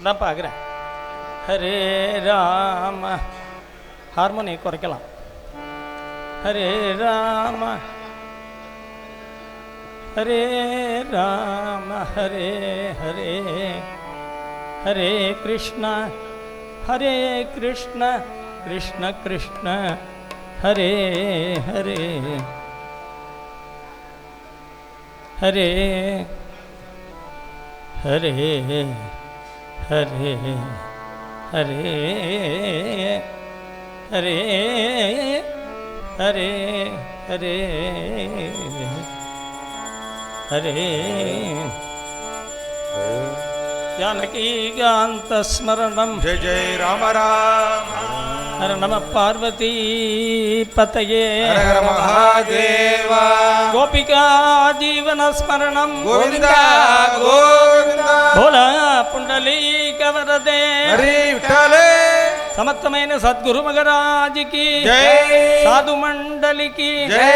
நான் பார்க்குறேன். ஹரே ராம ஹார்மோனியை குறைக்கலாம். ஹரே ராம ஹரே ராம ஹரே ஹரே ஹரே கிருஷ்ண கிருஷ்ண கிருஷ்ண ஹரே ஹரே ஹரே ஹரே ஹரே ஹரே ஹரே ஹரே ஹரே ஹரே जानकीकान्तस्मरणं जय जय राम राम हर नमः पार्वती पतये हर हर महादेव गोपिका जीवन स्मरणं गोविंदा गोविंदा भोला पुंडलीक वरदे हरि विठ्ठले समर्थమైన సద్గురు మహారాజ్ కి జై సాధు మండలి కి జై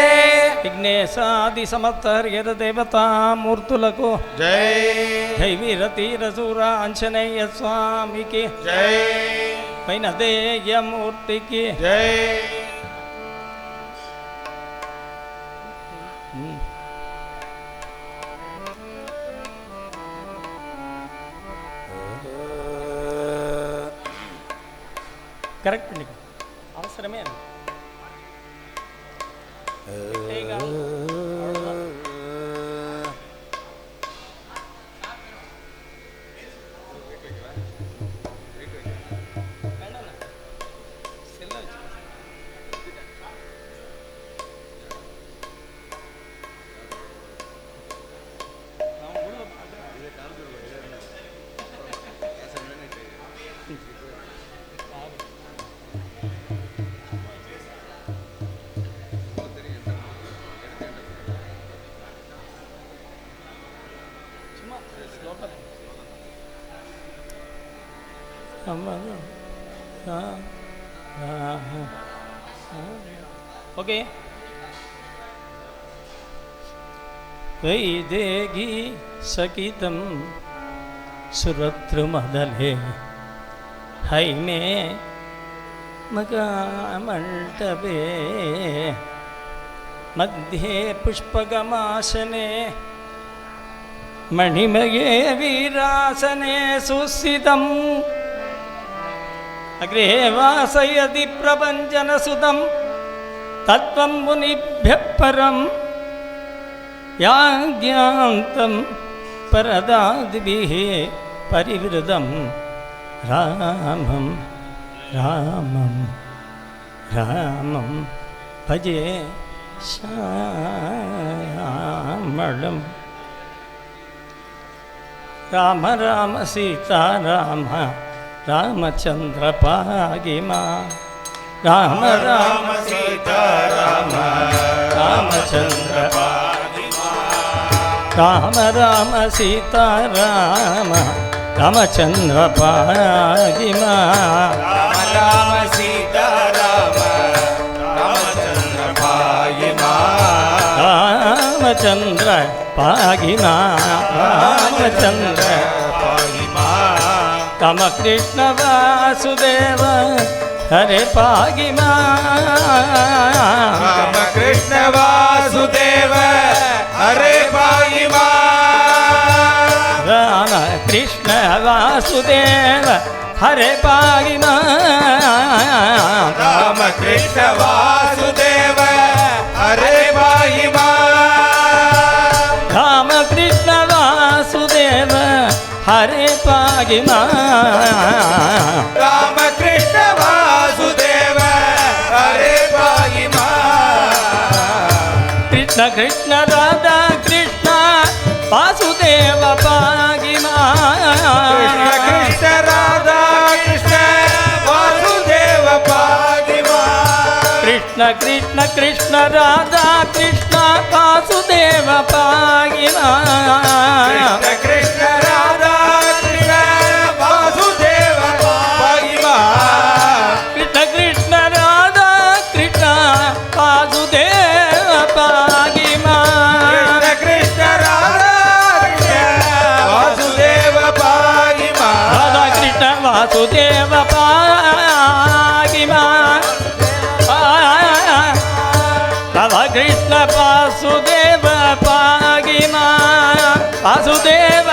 విఘ్నేశాది సమర్థ హరిహర దేవతా మూర్తులకు జై జై వీర తీర శూర ఆంజనేయ స్వామికి జై వైనదేయ మూర్తికి జై கரெக்ட் பண்ணிக்கோ, அவசரமே அது. ओके वैदेगी सकितं सुरतृमदले हैमे मगामण्डपे मध्ये पुष्पगमासने मणिमये वीरासने सुस्थितम् अग्रे वासयति प्रपञ्चनसुतं तत्त्वं मुनिभ्यः परं याज्ञान्तं परदादिभिः परिवृतं रामं रामं रामं भजे श्यामलं राम राम सीता राम रामचंद्र पागिमा राम राम सीता राम रामचंद्र पागिमा राम राम सीता राम रामचंद्र पागिमा राम राम सीता राम रामचंद्र पागिमा रामचंद्र पागिमा रामचंद्र राम कृष्ण वासुदेव हरे पागिमा राम कृष्ण वासुदेव हरे पागिमा राम कृष्ण वासुदेव हरे पागिमा राम कृष्ण वासुदेव हरे पागिमा राम कृष्ण वासुदेव हरे पागिमा राम कृष्ण वासुदेव हरे पागिमा कृष्ण कृष्ण राधा कृष्ण वासुदेव पागिमा कृष्ण कृष्ण राधा कृष्ण वासुदेव पागिमा कृष्ण कृष्ण कृष्ण राधा कृष्ण वासुदेव पागिमा कृष्ण कृष्ण राधा कृष्ण वासुदेव पागिमा कृष्ण कृष्ण राधा कृष्ण वासुदेव पागिमा कृष्ण कृष्ण राधा कृष्ण वासुदेव पागिमा राधा वासुदेव पाहि मां तव कृष्ण वासुदेव पाहि मां वासुदेव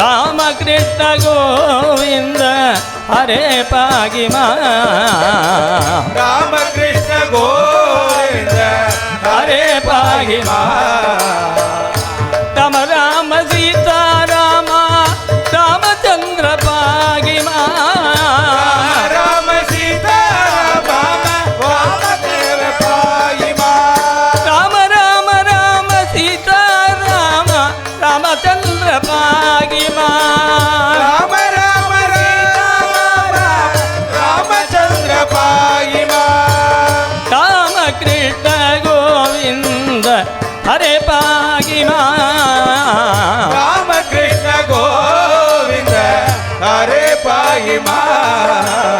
राम कृष्ण गोविंद हरे पाहि मां राम कृष्ण गोविंद हरे पाहि मां राम राम सीता राम रामचंद्र पाहि मां राम सीता राम वामदेव पाहि मां राम राम राम सीता राम रामचंद्र पाहि मां राम राम सीता राम रामचंद्र पाहि मां राम कृष्ण गोविंद हरे पाहि मां राम कृष्ण गोविंद हरे पाहि मां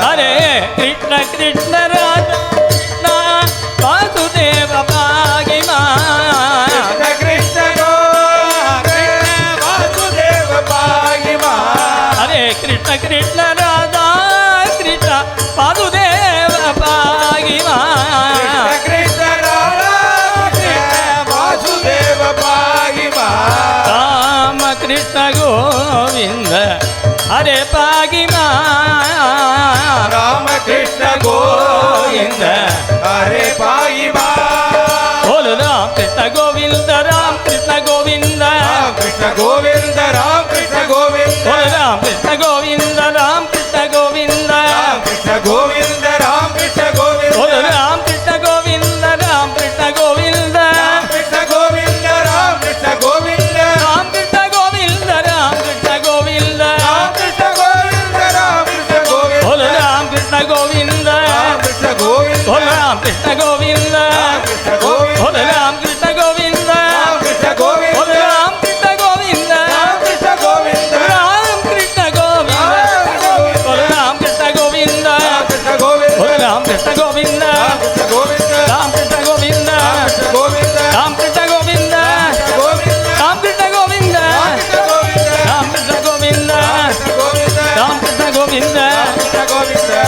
हरे कृष्ण कृष्ण राधा कृष्ण वासुदेव पाहि मां कृष्ण कृष्ण गोविंद वासुदेव पाहि मां हरे कृष्ण कृष्ण राधा कृष्ण वासुदेव पाहि मां कृष्ण राधा कृष्ण वासुदेव पाहि मां राम कृष्ण गोविंद हरे पाहि मां राम कृष्ण गोविंद हरे पाहि मां बोल राम कृष्ण गोविंद राम कृष्ण गोविंद राम कृष्ण गोविंद राम कृष्ण गोविंद बोल राम कृष्ण गोविंद राम कृष्ण गोविंद राम कृष्ण गोविंद राम कृष्ण गोविंद बोल राम कृष्ण गोविंद राम कृष्ण गोविंद राम कृष्ण गोविंद राम कृष्ण गोविंद राम कृष्ण गोविंद राम कृष्ण गोविंद राम कृष्ण गोविंद राम कृष्ण गोविंद बोल राम कृष्ण गोविंद राम कृष्ण गोविंद बोल राम कृष्ण गोविंद राम कृष्ण गोविंद बोल राम कृष्ण गोविंद राम कृष्ण गोविंद बोल राम कृष्ण गोविंद राम कृष्ण गोविंद राम कृष्ण गोविंद बोल राम कृष्ण गोविंद राम कृष्ण गोविंद बोल राम कृष्ण गोविंद राम कृष्ण गोविंद राम कृष्ण गोविंद राम कृष्ण गोविंद राम कृष्ण गोविंद राम कृष्ण गोविंद राम कृष्ण गोविंद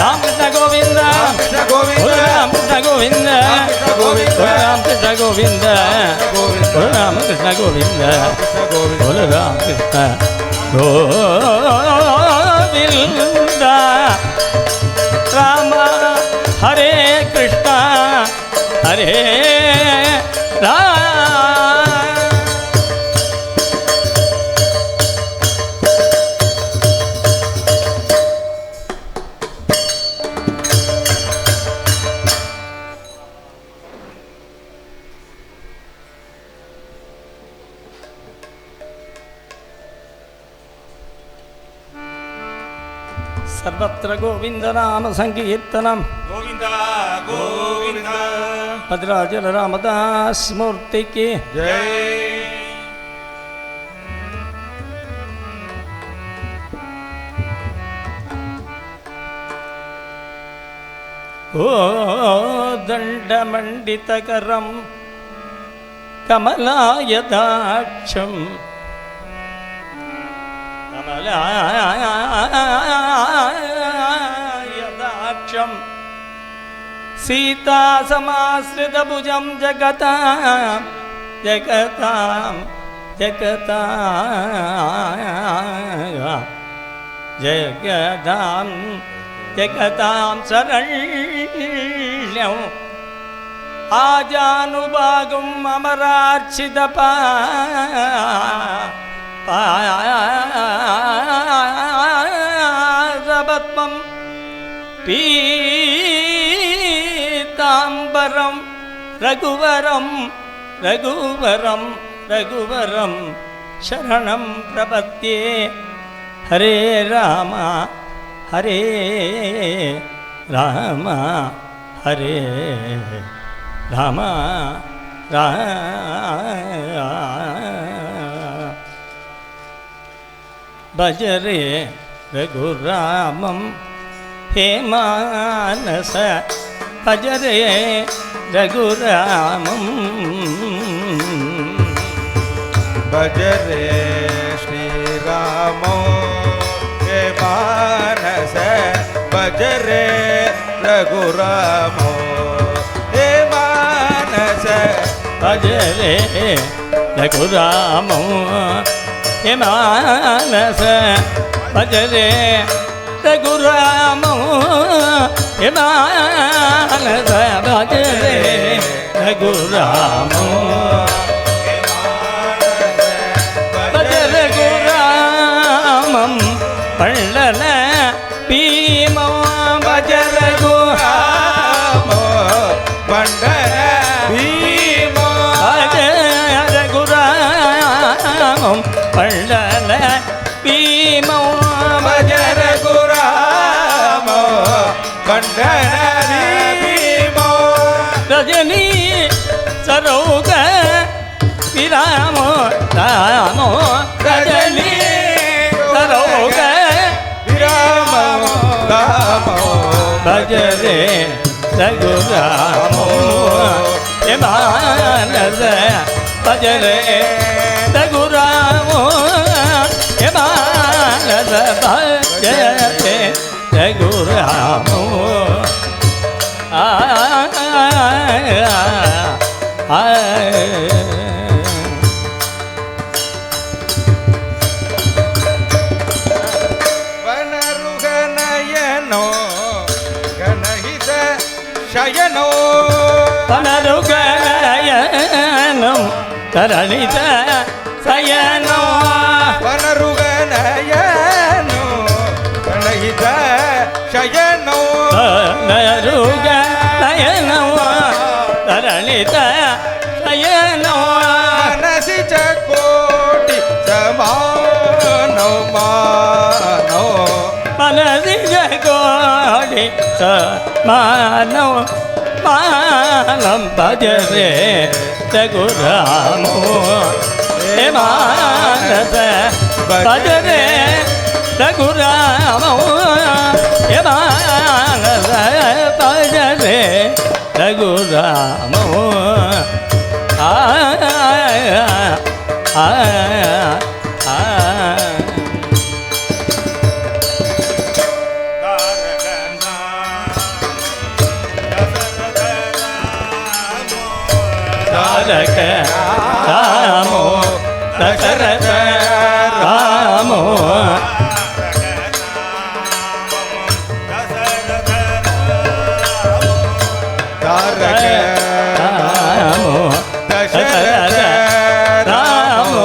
राम कृष्ण गोविंद राम कृष्ण गोविंद बोल राम कृष्ण गोविंद बोल राम कृष्ण गोविंद बोल राम कृष्ण गोविंद बोल राम कृष्ण गोविंद राम हरे कृष्ण हरे राम सर्वत्र गोविंद नाम संकीर्तनम गोविंद गोविंद भद्राचल रामदास मूर्ति की जय ओ दंडमंडितकरम कमलायदाक्षम कमलायदाक्षम सीता समाश्रित भुजम जगतां जगतां जगतां जगतां जगतां शरण्यं आजानुभागुम् पादपद्मं पीताम्बरं रघुवरं रघुवरं रघुवरं शरणं प्रपद्ये हरे राम हरे राम हरे राम भज रे रघुरामं हे मानस भज रे रघुरामं भज रे श्रीरामो हे ರಘುರಾಮೋ ಹೇ ಮಾನಸ ಭಜರೆ ರಘುರಾಮೋ ಹೇ ಮಾನಸ ಭಜರೆ ರಘುರಾಮೋ ಹೇ ಮಾನಸ ಭಜರೆ ರಘುರಾಮೋ ಭಜರೆ ರಘುರಾಮಂ ಪಳ್ಳಲ ಭೀಮೋ ಭಜರ ರಘುರಾಮೋ ಪಂಡರ ಭೀಮೋ ಭಜರ ರಘುರಾಮಂ ಪಳ್ಳಲ ಭೀಮೋ ಭಜರ ರಘುರಾಮೋ ಪಂಡರ ಭೀಮೋ ರಜನಿ ಸರೋಗ ವಿರಾಮೋ ರಾಮೋ ರಜನಿ ಸರೋಗ ವಿರಾಮೋ ರಾಮೋ ಭಜರೆ ರಘುರಾಮೋ ಹೇ ಮಾನಸ ಭಜರೆ ರಘುರಾಮೋ ಹೇ ಮಾನಸ ಭಜರೆ ರಘುರಾಮೋ ಆ ವನರುಗನಯನೋ ಗಣಹಿತ ಶಯನೋ ಪನರುಗನಯನಂ ತರಣಿತ ಸಯನೋ ವನರುಗನಯನೋ ಗಣಹಿತ ಶಯನೋ ಪನರುಗನಯನಂ ತರಣಿತ ಸಯನೋ ಮನಸಿ ಚಕೋಟಿ ಸಮಾನೋ ಮಾನೋ ಮನಸಿ ಜಗೋಡಿ ಸಮಾನೋ ಮಾನಂ ಭಜರೆ ರಘುರಾಮೋ ಹೇ ಮಾನಸ ಭಜರೆ ರಘುರಾಮೋ ಹೇ ಮಾನಸ ಭಜರೆ ರಘುರಾಮೋ ಆ ಆ ಆ ತಾರಕ ರಾಮೋ ದಶರಥ ರಾಮೋ ತಾರಕ ರಾಮೋ ದಶರಥ ರಾಮೋ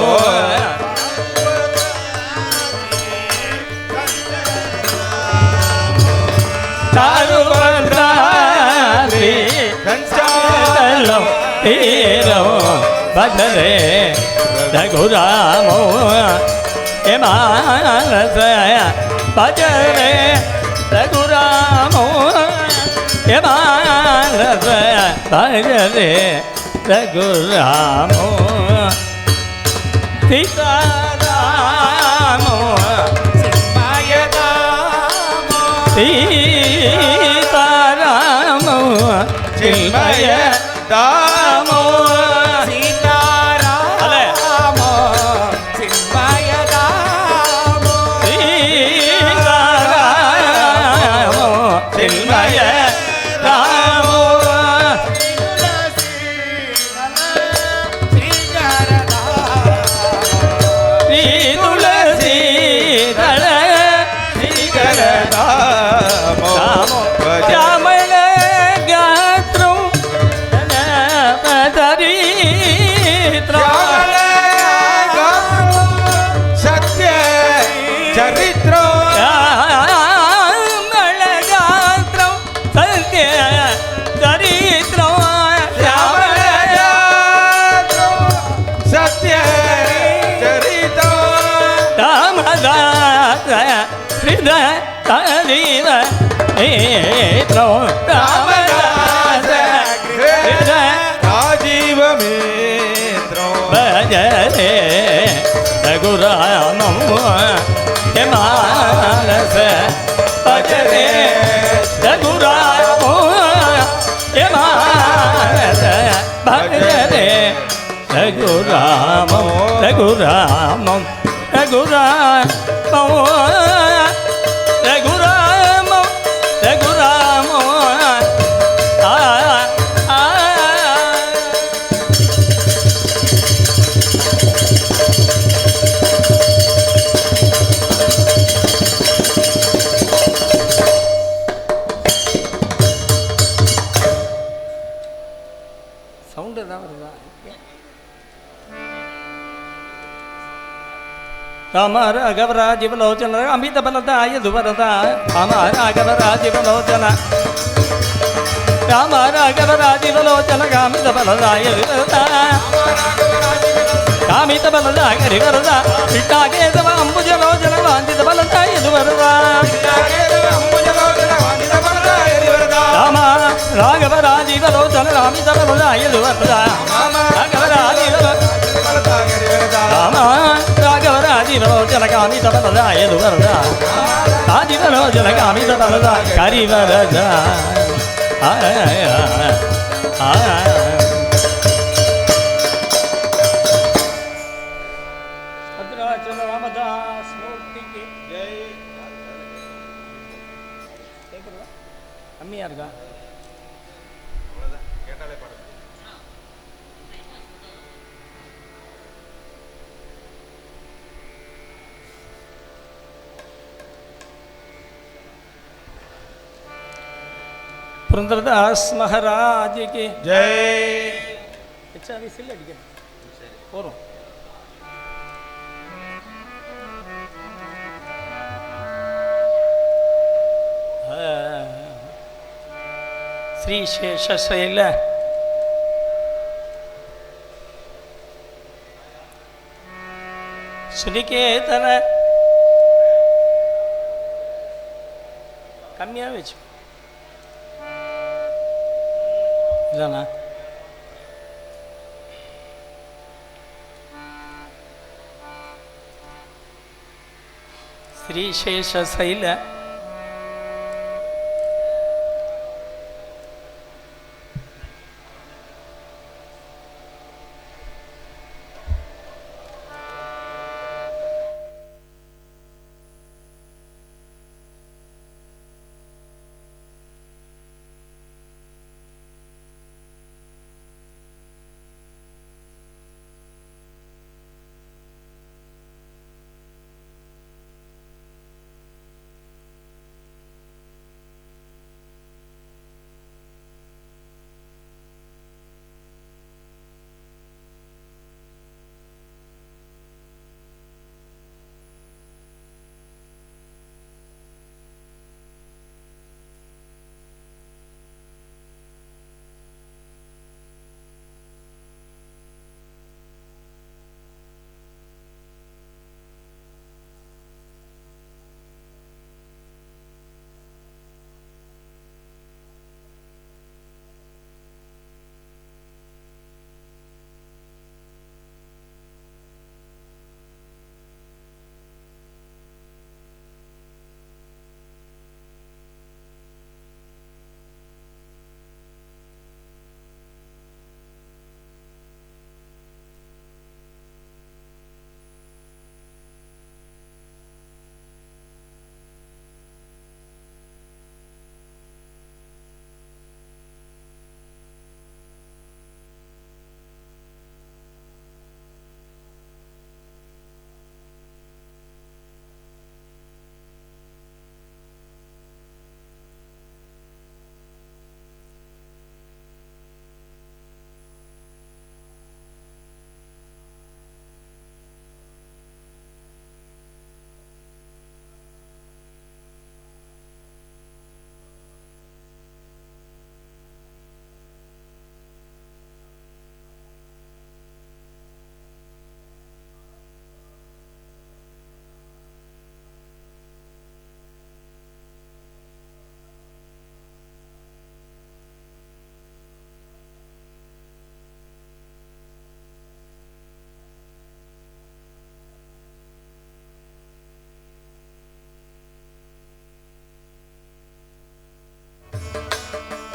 ಚಾರುಭದ್ರಾದ್ರಿ ಸಂಚಾರ ಹೀರೋ ಭಜರೆ ರಘುರಾಮೋ ಹೇ ಮಾನಸ ಭಜರೆ ರಘುರಾಮೋ ಹೇ ಮಾನಸ ಭಜರೆ ರಘುರಾಮೋ ಸೀತಾರಾಮೋ ಸಿಂಹಯದಾಮೋ ಸೀತಾರಾಮೋ ಚಿನ್ಮಯ ದಾಮೋ ಅಲೆ. ಸೀತಾರಾಮೋ ಚಿನ್ಮಯದಾಮೋ ಸೀತಾರಾಮೋ ಚಿನ್ಮಯ ರಾಮೋ ಶ್ರೀ ತುಳಸಿ ದಳ ಶ್ರೀಕರ ದಾಮೋ ರಾಮೋ ಭಜ ಶ್ಯಾಮಳ ಗಾತ್ರೋ ಚರಿತ್ರ ಸತ್ಯ ಚರಿತ್ರೋ ಶ್ಯಾಮಳ ಗಾತ್ರ ಸತ್ಯ ಚರಿತ್ರ ಶ್ಯಾಮಳ ಸತ್ಯ ಚರಿತ ರಾಮದಾಸ ಹೃದಯ ತರೀವ ನೇತ್ರೋ ರಾಮದಾಸ ಹೃದಯ ರಾಜೀವ ಮೇತ್ರೋ ಭಜರೆ ರಘುರಾಮಂ ಹೇ ಮಾನಸ ಭಜರೆ ರಘುರಾಮೋ ಹೇ ಮಾನಸ ಭಜರೆ ರಘುರಾಮಂ ರಘುರಾಮಂ ರಘುರಾಮೋ ರಘುರಾಮೋ ರಘುರಾಮೋ రామ రాఘవరాజీవలోచన అమిత బలదాయ దువరద రామ రాఘవరాజీవలోచన రామ రాఘవరాజీవలోచన కామిత బలదాయ దువరద కామిత బలదాయ రివరద విట్టాకేశవ అంబుజలోచన వాంఛిత బలదాయ దువరద రామ రాఘవరాజీవలోచన రామిత బలదాయ దువరద రామ రాఘవరాజీవలోచన కామిత బలదాయ దువరద రాజీవలోచన కామిత బలద కరివరద భద్రాచల రామదాస్ మూర్తికి జై. అమ్మియారుగా पुरंदरदास महाराज की जय. अच्छा अभी सिल लग गया और श्री शेषशैल सुनिकेतन कम्या वेच इलाना श्री शेषशैल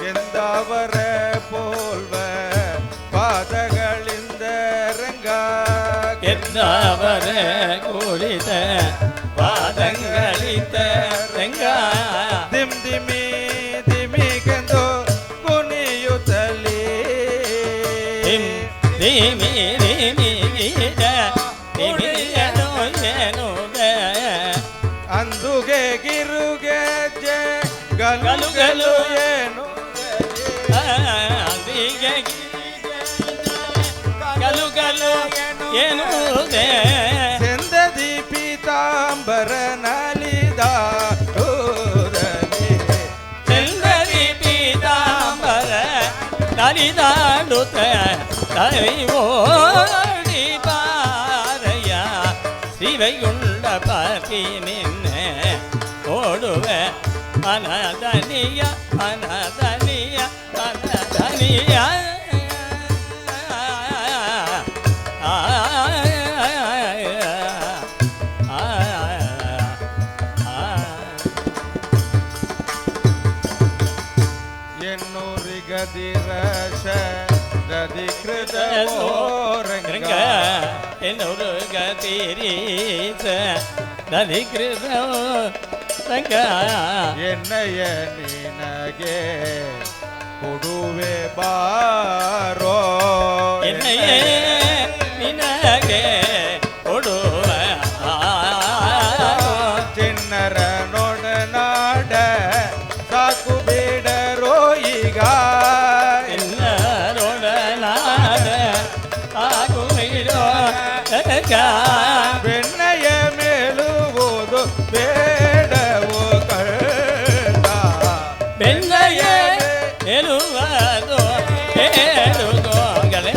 ಎಂದವರ ಪೋಲ್ವ ಪಾದಗಳಿಂದ ರಂಗ ಎಂದವರ ಕುಳಿತ ಪಾದಗಳಿಂದ ರಂಗ ದಿಮ್ ದಿಮಿ ದಿಮಿಗೆಂದು ಕುಣಿಯುತ್ತಲೇ ದಿಮ್ ದಿಮಿ ದಿಮಿ ಗೀತ ದಿಮಿಯನು ಎನುಗ ಅಂದುಗೆ ಗಿರುಗೆ ಗಲು ಗಲು ಏನು ಗಲು ಗಲು ಏನು ಚಂದದಿ ಪೀತಾಂಬರ ನಲಿದಾಡುತ್ತಲೇ செந்தரி பீதாம்பர நலிதாடுத்த தலைவோடி பாறையா சிவையுண்ட பதி நின்ன ஓடுவ அனதனிய அனதனிய அனதனிய ಎನ್ನೂರಿಗದಿರಶ ದಧಿಕೃತ ರಂಗ என்னொரு கதிரீச நதிகிருத ರಂಗ ಎನ್ನಯ ನಿನಗೆ ಕೊಡುವೆ ಬಾರೋ என்னையே ನಿನಗೆ ಕೊಡುವ ಚಿನ್ನರ ನೋಡನಾಡ ಸಾಕು ಬೇಡರೋ ಈಗ ಎಲ್ಲರೊಡನಾದ ಆಗುವಿರೋ ಬೆಣ್ಣೆಯ ಮೇಲುವುದು ಬೇಡವೋ ಕಳ್ಳ ಬೆಣ್ಣೆಯ ಎರುವುದು ಹೇಳುಗೋಗಲ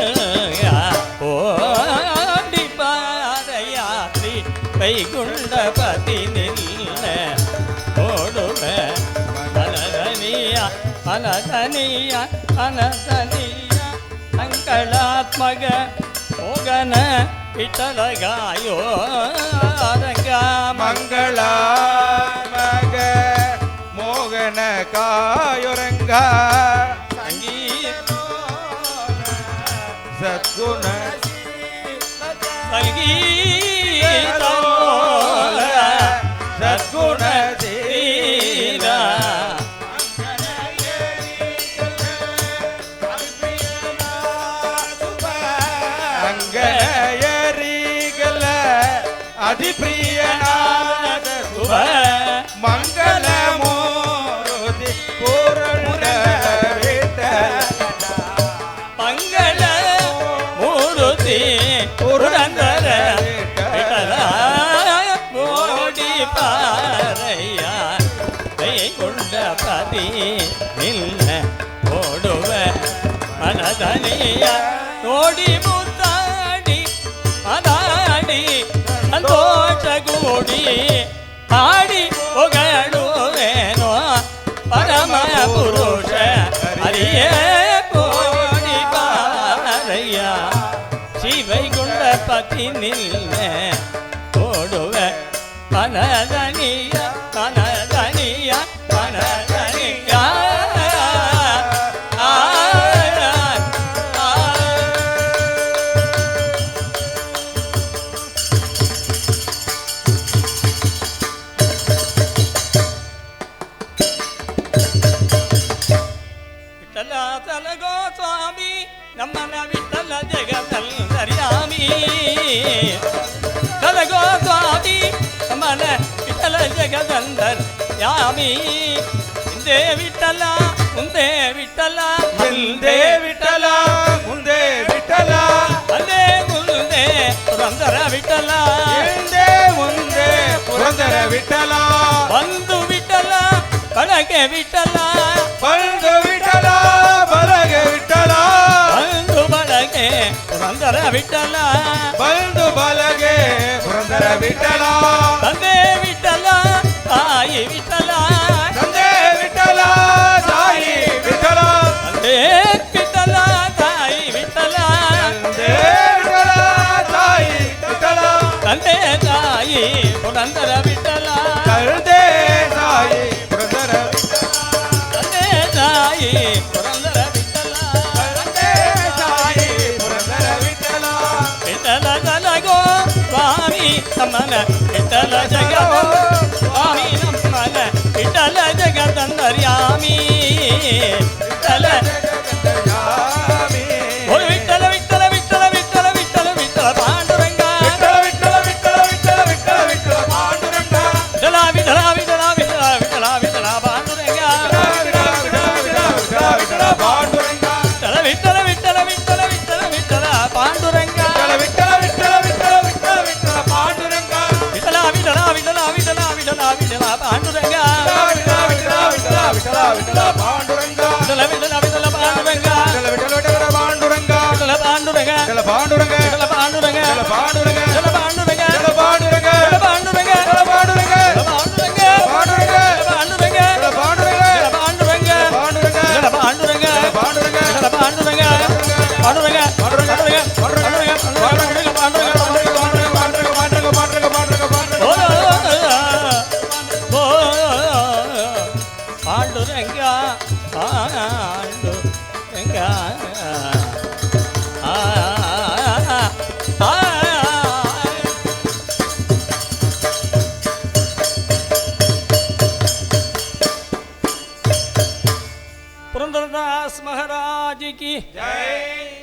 ಓಡಿ ಪಾದಯಾತ್ರಿ ವೈಗುಂಡಪತಿ ನಿಲ್ಲ ಓಡುವ ಅನದನೀಯ ಅನದನೀಯ ಅನದನೀಯ ಅಂಕಳಾತ್ಮಕ ಮೋಗನ ವಿಠಲಗಾಯೋ ರಂಗ ಮಂಗಳ ಮಗ ಮೋಗನ ಕಾಯೊರಂಗ ಸಂಗೀತ ಸದ್ಗುಣ ಸಂಗೀತ ಸದ್ಗುಣ ತೀರ ಅಂಗನಯರಿಗಲ ಅಧಿಪ್ರಿಯನಾದ ಶುಭ ಮಂಗಲ ಮೂರುತಿ ಪೂರ್ಣ ಮಂಗಳ ಮೂರುತಿ ಪುರಂದರ ವಿಠಲ ಮೋಡಿ ಪಾರಯ್ಯ ವೈಗುಂಡಪತಿ ನಿಲ್ಲ ಓಡುವ ಮನದನೆಯ ನೋಡಿ ಮುತ್ತಾಡಿ ಮದಾಡಿ ಸಂತೋಷಗೂಡಿ ಹಾಡಿ ಹೊಗಳುವೇನೋ ಪರಮ ಪುರುಷ ಹರಿಯೇ ಕೋಡಿ ಪಾರಯ್ಯ ಶಿವೈಗುಂಡಪತಿ ನಿಲ್ಲ ಓಡುವ ಮನದನಿಯ ಮನದನಿಯ ಮನದನಿಯ ವಿಠಲ ತಲಗೋ ಸ್ವಾಮಿ ನಮ್ಮನ ವಿಠಲ ಜಗದಲ್ಲರಿಯಾಮಿ ತಲಗೋ ಸ್ವಾಮಿ ನಮ್ಮನ ವಿಠಲ ಜಗದಂದರ್ ಯಾಮಿ ಹಿಂದೆ ವಿಠಲ ಮುಂದೆ ವಿಠಲ ಹಿಂದೆ ವಿಠಲ ಮುಂದೆ ವಿಠಲ ಅಲ್ಲೇ ಮುಂದೆ ಪುರಂದರ ವಿಠಲ ಹಿಂದೆ ಮುಂದೆ ಪುರಂದರ ವಿಠಲ ಬಂದು ವಿಠಲ ಬಳಗೆ ವಿಠಲ ಬಂದು ವಿಠಲ ಬಲಗೆ ವಿಠಲ ಬಂದು ಬಳಗೆ ಪುರಂದರ ವಿಠಲ ಬಂದು ಬಲಗೆ ಪುರಂದರ ವಿಠಲ ತಂದೆ ವಿಠಲ ತಾಯಿ ವಿಠಲ ತಂದೆ ವಿಠಲ ತಾಯಿ ವಿಠಲ ತಂದೆ ವಿಠಲ ತಾಯಿ ವಿಠಲ ತಂದೆ ವಿಠಲ ತಾಯಿ ವಿಠಲ ತಂದೆ ತಾಯಿ ಪುರಂದರ ವಿಠಲ ತಂದೆ ತಾಯಿ ಪುರಂದರ ತಂದೆ ತಾಯಿ ಪುರಂದರ ವಿಠಲ ತಂದೆ ತಾಯಿ ಪುರಂದರ ವಿಠಲ ವಿಠಲ ಜಲಗೋ ಸ್ವಾಮಿ ನಮ್ಮನ ವಿಠಲ ಜಗದ ಸ್ವಾಮಿ ನಮ್ಮನ ವಿಠಲ ಜಗದಂದರ್ಯಾಮಿ ವಿಠಲ ಜಗದಯಾಮಿ ಓ ವಿಠಲ ವಿಠಲ ವಿಠಲ ವಿಠಲ ವಿಠಲ ವಿಠಲ ಪಾಂಡುರಂಗ ವಿಠಲ ವಿಠಲ ವಿಠಲ ವಿಠಲ ವಿಠಲ ವಿಠಲ ಪಾಂಡುರಂಗ ವಿಠಲ ವಿಠಲ ವಿಠಲ ವಿಠಲ ವಿಠಲ ವಿಠಲ ಪಾಂಡುರಂಗ ವಿಠಲ ಪಾಂಡುರಂಗ ವಿಠಲ ವಿಠಲ ವಿಠಲ ವಿಠಲ ವಿಠಲ ವಿಠಲ ಪಾಂಡುರಂಗ ವಿಠಲ ವಿಠಲ ವಿಠಲ ವಿಠಲ ವಿಠಲ ವಿಠಲ ಪಾಂಡುರಂಗ ವಿಠಲ ವಿಠಲ ವಿಠಲ तुलसीदास महाराज की जय।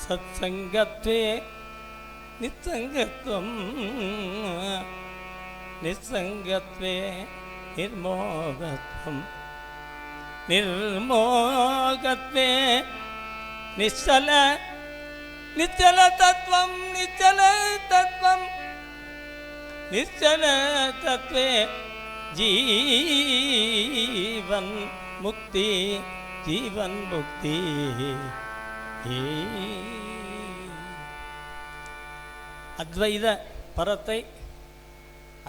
सत्संगत्वे निस्संगत्वं निस्संगत्वे निर्मोगत्वं निर्मोगत्वे निश्चल निश्चल तत्वं निश्चल तत्वं निश्चल तत्वे जीवन मुक्ति அத்வைத பரத்தை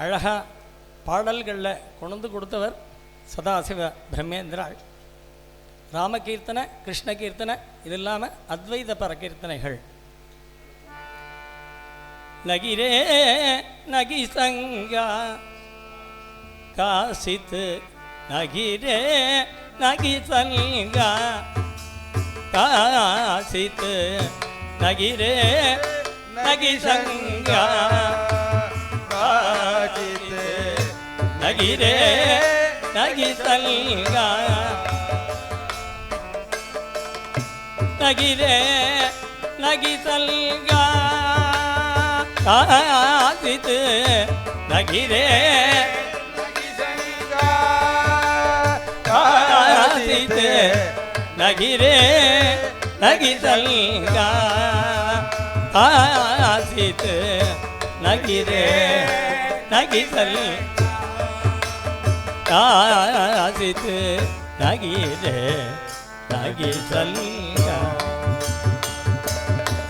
அழகா பாடல்களில் கொண்டு கொடுத்தவர் சதாசிவ பிரம்மேந்திராள். ராமகீர்த்தனை, கிருஷ்ண கீர்த்தனை, இது இல்லாமல் அத்வைத பர கீர்த்தனைகள். நகிரே நகி சங்கா காசித் நகிரே நகி சங்கா காசித் நகிரே நகி சங்கா காசித் நகிரே நகி சங்கா நகிரே நகி சங்கா காசித் நகிரே காசித் நகிரே நகி சங்கா காசித் நகிரே நகி சங்கா காசித் நகிரே நகி சங்கா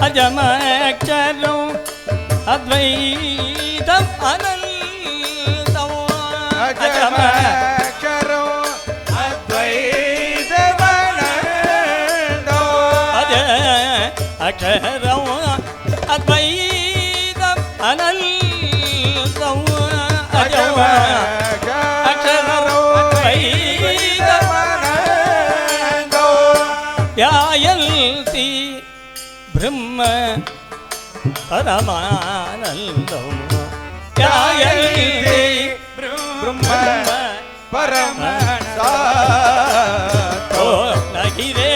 அஜமக்ஷரம் அத்வைதம் அனந்தம் அஜமக்ஷரம் அத்வைதம் அனந்தம் அஜ அக்ஷரம் அத்வைதம் அனந்தம் அஜம அக்ஷரம் அத்வைதம் அனந்தம் யாயந்தி பிரம்ம பரமானந்தம் யாயந்தி பிரம்ம பரமசாதோ நகிரே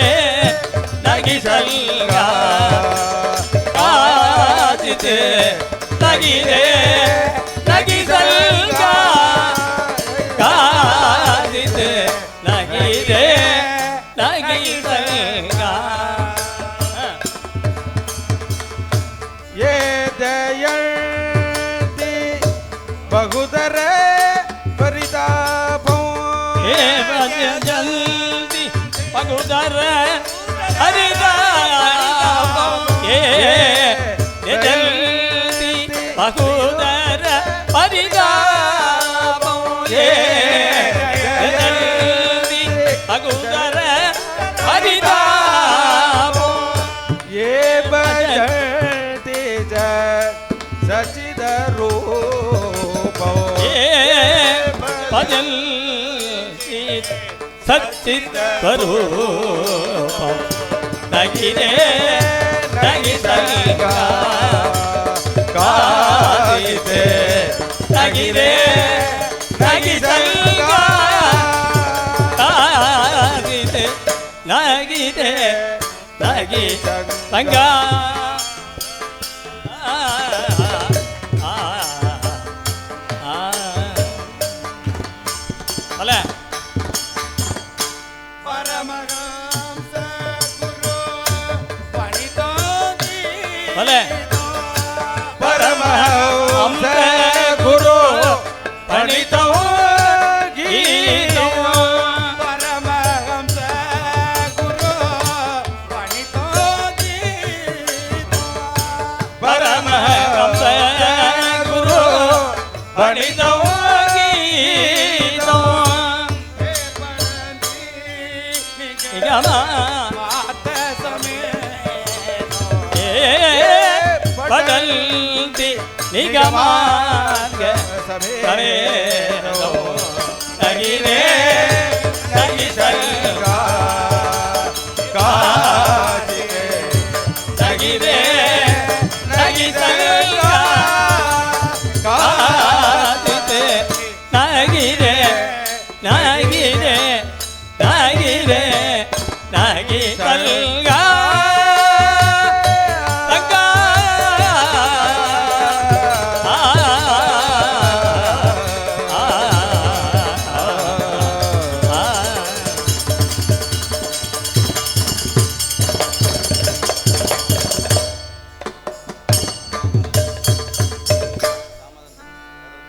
நகி சங்கா காசித் நகிரே நகி சங்கா காசித் நகிரே நகி சங்கா ये दयन्ति बहुधर परितापं हे भजन्ति पगुदर हरिदापं ये भजन्ति पगुदर हरिदापं ये भजन्ति पगुदर हरिदापं ये भजन्ति सच्चिदरूपं ये भजन्ति सच्चिद्स्वरूपं नगिरे नगि सङ्गा कासित् नगिरे नगि सङ्गा कासित् नगिरे नगि सङ्गा परमहंस गुरु पंडितो गीतो परमहंस बदलती निगमार्ग सरे लगी रे लगी शंका काजी लगी रे लगी शंका काजी लगी रे लगी रे लगी रे लगी शंका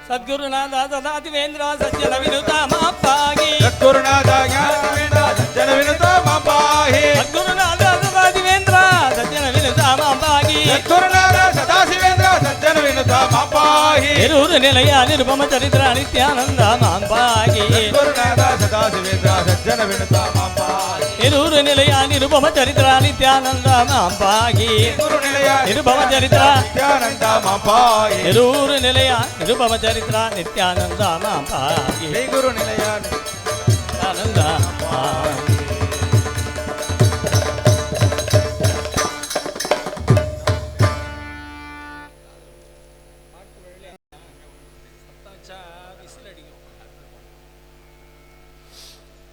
सद्गुरुनाथ सदाशिवेंद्र सज्जन विनुता मापाहि सद्गुरुनाथ ज्ञानवेंद्र सज्जन विनुता मापाहि सद्गुरुनाथ सदाशिवेंद्र सज्जन विनुता मापाहि सद्गुरुनाथ सदाशिवेंद्र सज्जन विनुता मापाहि निरूर निलय निरुपम चरित्र नित्यानंद मापाहि सद्गुरुनाथ सदाशिवेंद्र सज्जन विनुता मापाहि निरूर निलय निरुपम चरित्र नित्यानंद मापाहि गुरु निलय निरुपम चरित्र नित्यानंद मापाहि निरूर निलय निरुपम चरित्र नित्यानंद मापाहि श्री गुरु निलय नित्यानंद मापाहि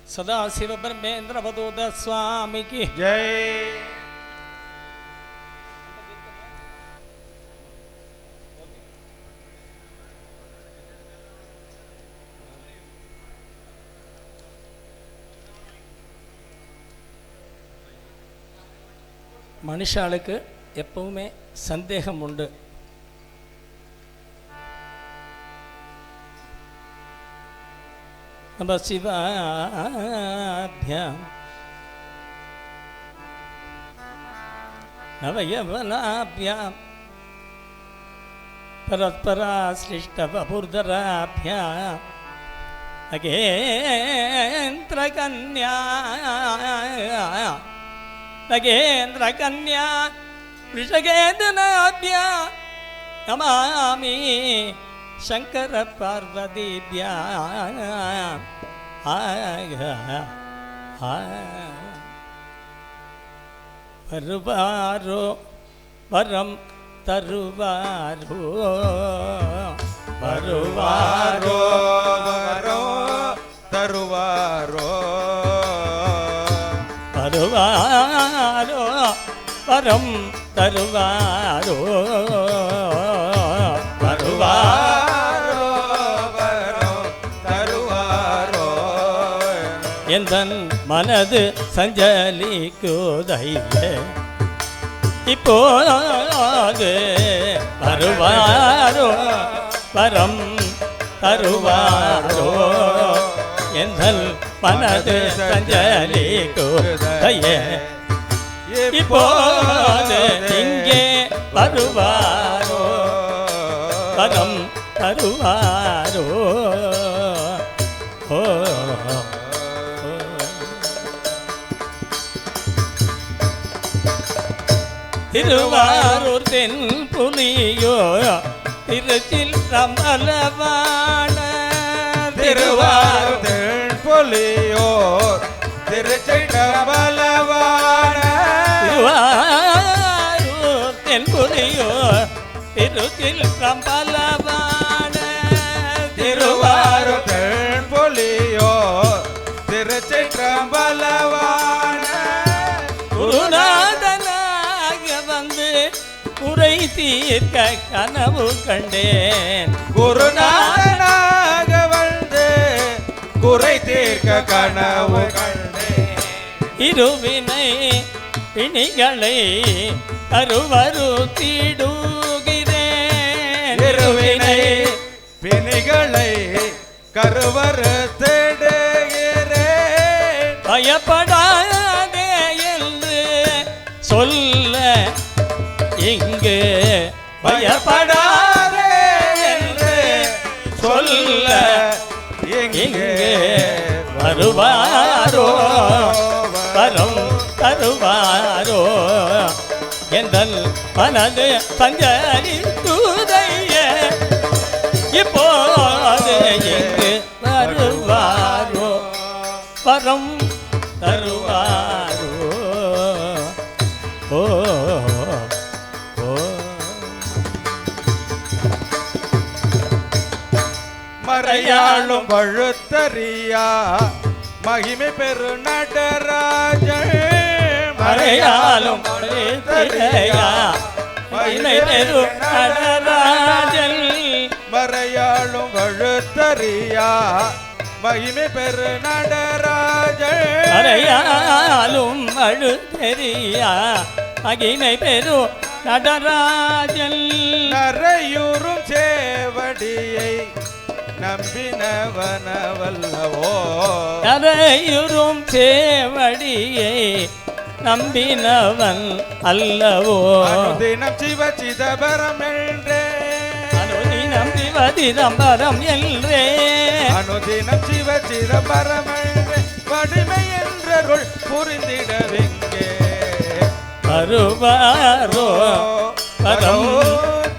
सदाशिव ब्रह्मेंद्र वदोद स्वामी की जय மனுஷாளுக்கு எப்பவுமே சந்தேகம் உண்டு. நம சிவாபியாம் நவயவனாபியாம் பரஸ்பராசிஷ்டபூர்தராபியாம் நகேந்திர கன்யா नगेन्द्र कन्या वृषगेन्द्रनाभ्या नमामि शंकर पार्वतीभ्या வருவாரோ வரம் தருவாரோ வருவாரோ वरो तरुवारो வருவாரோ வரம் தருவாரோ வருவாரோ वरो तरुवारो எந்தன் மனது சஞ்சலிக்குதைய இப்போது வருவாரோ வரம் தருவாரோ எந்தன் மனது சஞ்சலிக்குதைய இப்போது இங்கே வருவாரோ வரம் தருவாரோ ஓ திருவாரூர் தென் புலியோ திருச்சிற்றம்பலவாண திருவாரூர் தென்பொலியோர் திருச்சிற்றம்பலவாண திருவாரூர் தென் புலியோ திருச்சிற்றம்பலவாண திருவாரூர் தென்பொலியோர் திருச்சிற்றம்பலவாண குருநாதனாக வந்து குறை தீர்க்க கனவு கண்டேன் குருநாதனாக வந்து குறை தீர்க்க கனவு கண்டேன் இருவினை பிணிகளை கருவறுத்திடுகிறேன் இருவினை பிணிகளை கருவறு தேடுகிறேன் பயப்படாதே என்று சொல்ல இங்கு பயப்படாதே என்று சொல்ல சொல்ல எங்கே வருவாரோ வரம் தருவாரோ எந்தன் மனது சஞ்சரித்துதைய இப்போது எங்கு வருவாரோ வரம் தருவாரோ ஓ ஓ மறையாளும் பழுத்தறியா மகிமை பெரு நடராஜன் மறையாலும் பழுத்தறியா மகிமை பெரு நடராஜன் மறையாளும் பழுத்தறியா மகிமை பெரு நடராஜன் மறையாலும் பழுத்தறியா மகிமை பெரு நடராஜன் நரையூரும் சேவடியை நம்பினவனவல்லவோ நரையுறும் சேவடியை நம்பினவன் அல்லவோ அனுதினம் சிவ சிதம்பரம் என்றே அனுதினம் சிவ சிதம்பரம் என்றே அனுதினம் சிவ சிதம்பரம் என்றே வடிமை என்றருள் புரிந்திடவெங்கே வருவாரோ வரம்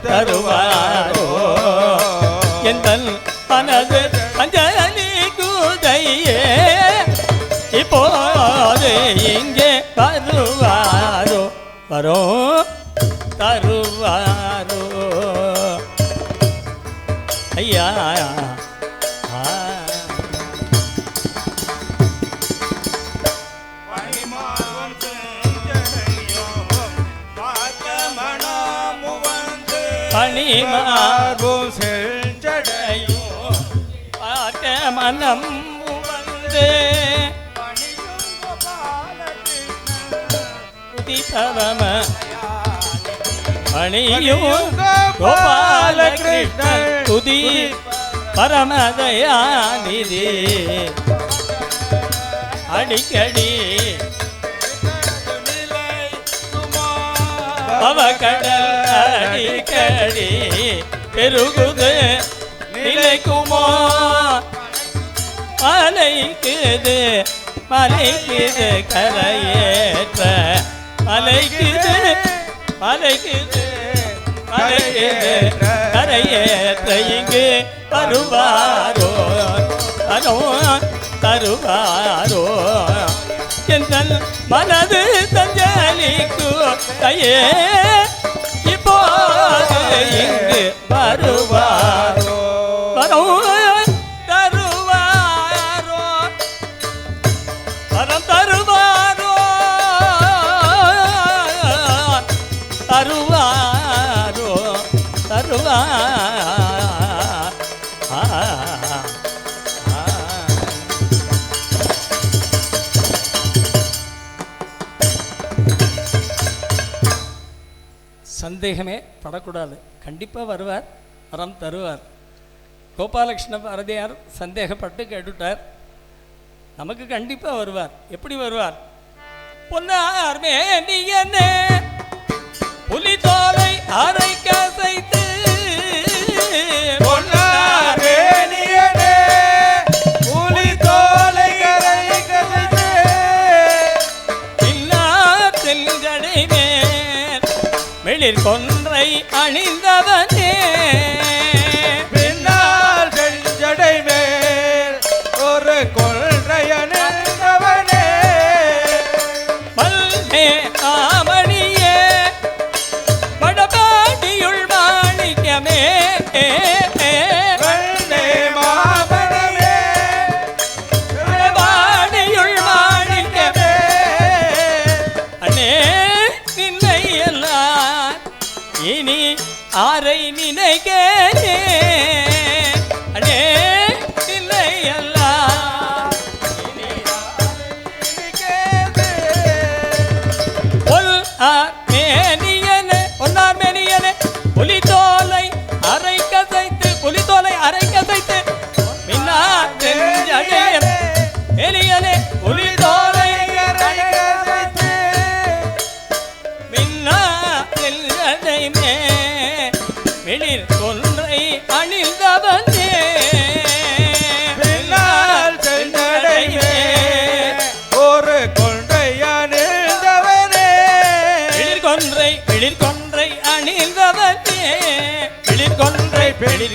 தருவாரோ எந்தன் மனது அஞ்சலி குதையே இப்போது இங்கே வருவாரோ வரோ தருவாரோ ஐயா பணிமார்பும் செஞ்சடையும் பார்க்க மனம் வந்து உதிபவம பணியும் கோபாலகிருஷ்ணன் துதி பரமதயாநிதி அடிக்கடி பவகடல் அடிக்கடி பெருகுது நிலைக்குமோ மலைக்குது மலைக்குது கரையேற்ற மலைக்குது மலைக்குது மலைக்குது கரையேற்ற இங்கு வருவாரோ அதோ தருவாரோ எந்தன் மனது சஞ்சலிக்கு கையே இப்போது இங்கு வருவாரோ வரும் தருவாரோ வரம் தருவாரோ தருவாரோ சந்தேகமே படக்கூடாது. கண்டிப்பாக வருவார், வரம் தருவார். கோபாலகிருஷ்ண பாரதியார் சந்தேகப்பட்டு கேட்டுட்டார். நமக்கு கண்டிப்பாக வருவார். எப்படி வருவார்? பொன்னார் மேனியனே புலி தோலை அரை கசைத்து பொன்னார் மேனியனே புலி தோலை அரை கசைத்து இல்லா தென்கடை மேல் வெளிர் கொன்றை அணிந்தவனே பின்னால் செஞ்சடை மேல் ஒரு கொள்றை அணிந்தவனே பல்லே ஆமணியே வடபாடியுள் மாணிக்கமே வந்தே மாமனமே வடபாடியுள் மாணிக்கமே அண்ணே நின்னை எல்லாம் இனி ஆரை நினைக்கே அண்ணே நின்னை எல்லாம் இனி பொன்னார் மேனியனே புலித்தோலை அரை கசைத்து புலித்தோலை அரை கசைத்து மின்னா தெஞ்சடையன் மேனியனே புலித்தோலை அரை கசைத்து மின்னா தெஞ்சடை மே வெளிர் கொன்றை அணிந்தவனே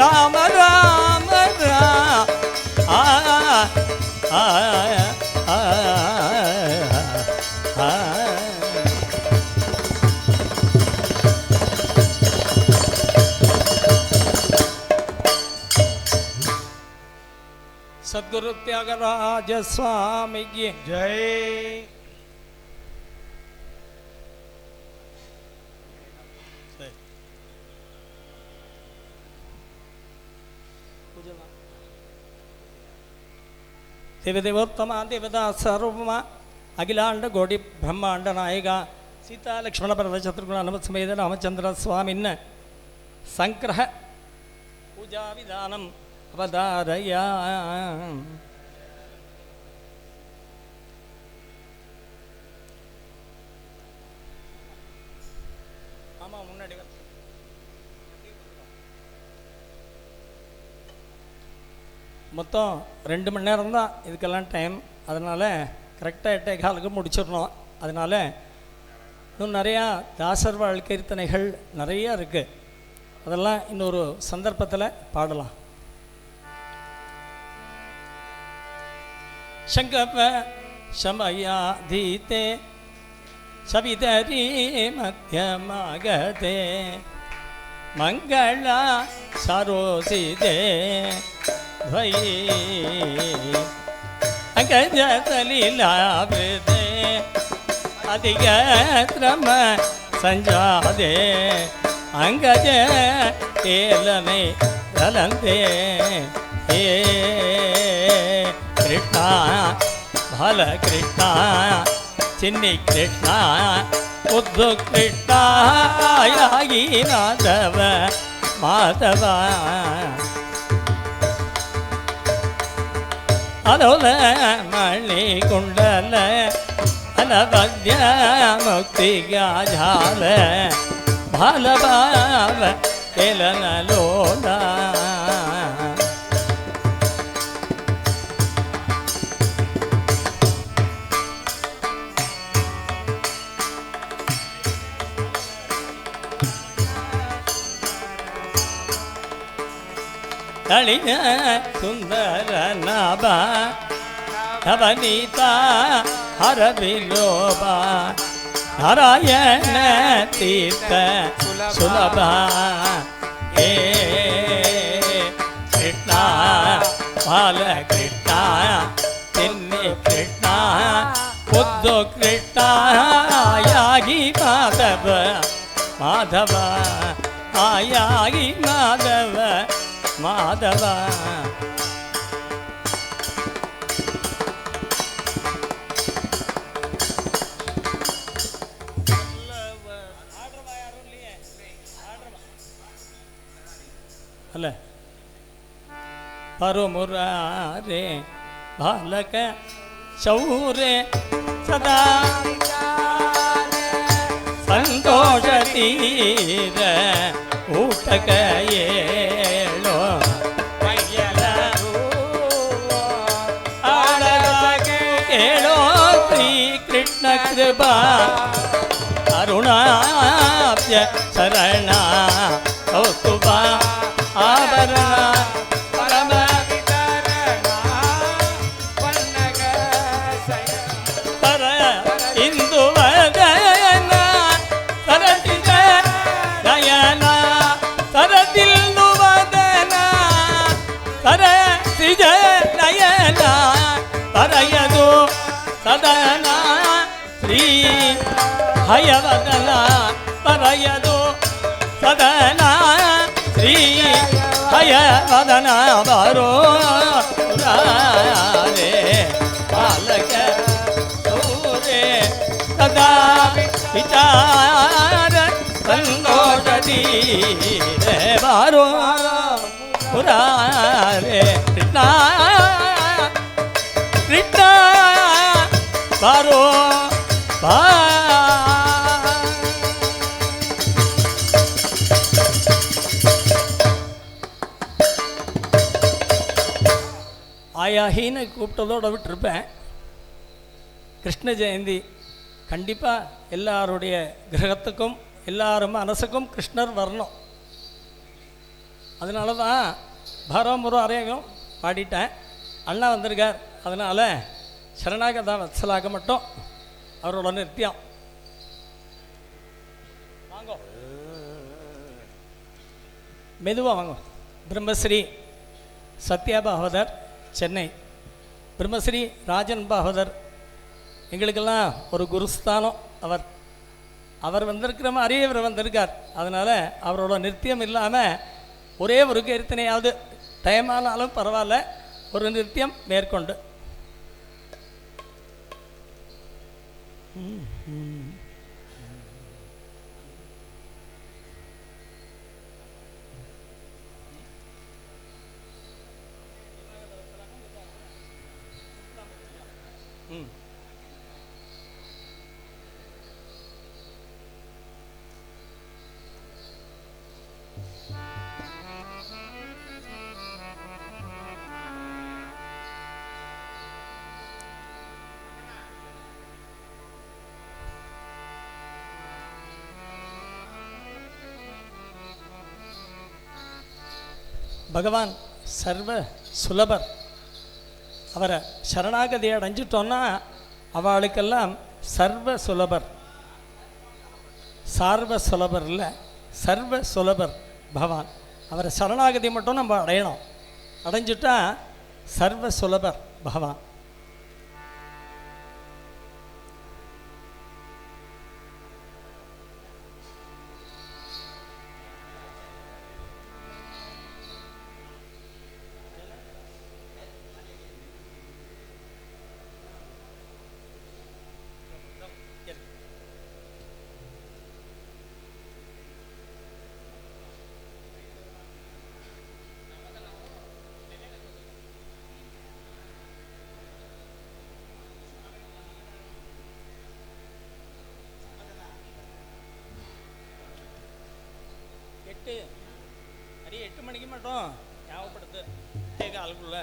ராம ராம सद्गुरु त्यागराज स्वामी की जय. देवदेवोत्तम देवता सर्वम अखिलांड गोडी ब्रह्मांड नायक सीता लक्ष्मण भरत शत्रुघ्न हनुमत समेत रामचंद्र स्वामिन् संग्रह पूजा विधानम अवधारया. ஆமா முன்னாடி மொத்தம் 2 மணி நேரம் தான் இதுக்கெல்லாம் டைம். அதனால் கரெக்டாக 8:15 முடிச்சிடணும். அதனால் இன்னும் நிறையா தாசர் வாழ்க்கீர்த்தனைகள் நிறையா இருக்குது. அதெல்லாம் இன்னொரு சந்தர்ப்பத்தில் பாடலாம். शङ्कप शमयाधीते सवितरी मध्यमागते मङ्गला सरोसिते द्वयी अङ्गजसलिलावृते अधिगत्रम सञ्जाते अङ्गज केलने ललन्ते हे कृष्ण बाल कृष्ण चिन्नी कृष्ण उद्धु कृष्ण यागी माधव माधव अलोल मणि कुंडल अनवद्य मुक्ति झाल बाल बाल केलन लोला तलिन सुंदर नाबा नवनीता हर विलोबा नारायण तीर्थ सुलभा ए कृष्ण बाल कृष्ण चिन्नी कृष्ण उद्धु कृष्ण यागी माधव माधव आयागी माधव माधव अल परो मुरारे बालक शौरे सदा संतोष तीर ऊटक येलो केलो श्री कृष्ण कृपा अरुणाब्ज शरणा कौस्तुभा आभरणा परम पर इंदु वदना सरसिज दयना सरदिल्दु वदना सरसिज दयना परयदु सदना श्री हयवदना परयदु सदना श्री हयवदना वरो रे बालक सूरे सदा विचार संतोष दीरे वरो रे कृष्ण कृष्ण वरो ஆயாகின்னு கூப்பிட்டதோடு விட்டுருப்பேன். கிருஷ்ண ஜெயந்தி கண்டிப்பாக எல்லாருடைய கிரகத்துக்கும் எல்லாரும் மனசுக்கும் கிருஷ்ணர் வரணும். அதனால தான் பாரமுறம் அறையும் பாடிட்டேன். அண்ணா வந்திருக்கார், அதனால் சரணாகதா வத்சலாக மட்டும் அவரோட நிறுத்தியம். வாங்கோ, மெதுவாக வாங்க. பிரம்மஸ்ரீ சத்யா பாகவதர் சென்னை, பிரம்மஸ்ரீ ராஜன் பாகவதர் எங்களுக்கெல்லாம் ஒரு குருஸ்தானம். அவர் வந்திருக்கிற மாதிரியே இவர் வந்திருக்கார். அதனால் அவரோட நிறுத்தியம் இல்லாமல் ஒரே ஒரு கீர்த்தனையாவது டைம் ஆனாலும் பரவாயில்ல, ஒரு நிறுத்தியம் மேற்கொண்டு. பகவான் சர்வ சுலபர். அவரை சரணாகதி அடைஞ்சிட்டோன்னா அவளுக்கெல்லாம் சர்வ சுலபர். சார்வ சுலபர் இல்லை, சர்வ சுலபர் பகவான். அவரை சரணாகதி மட்டும் நம்ம அடையணும். அடைஞ்சிட்டா சர்வ சுலபர் பகவான். அடி 8 மணிக்கு மட்டும் ஞாபகப்படுத்து ஆளுக்குள்ள.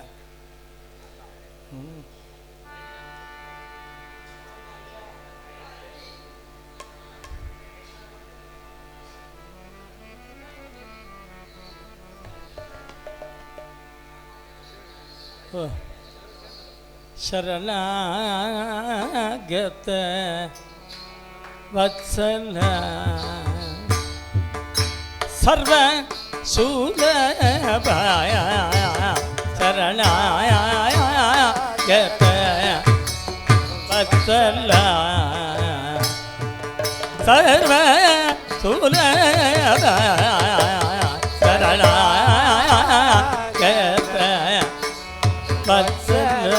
சரணாகத வத்சல சர்வ சுலபாய சரணாகத வத்சல சர்வ சுலபாய சரணாகத வத்சல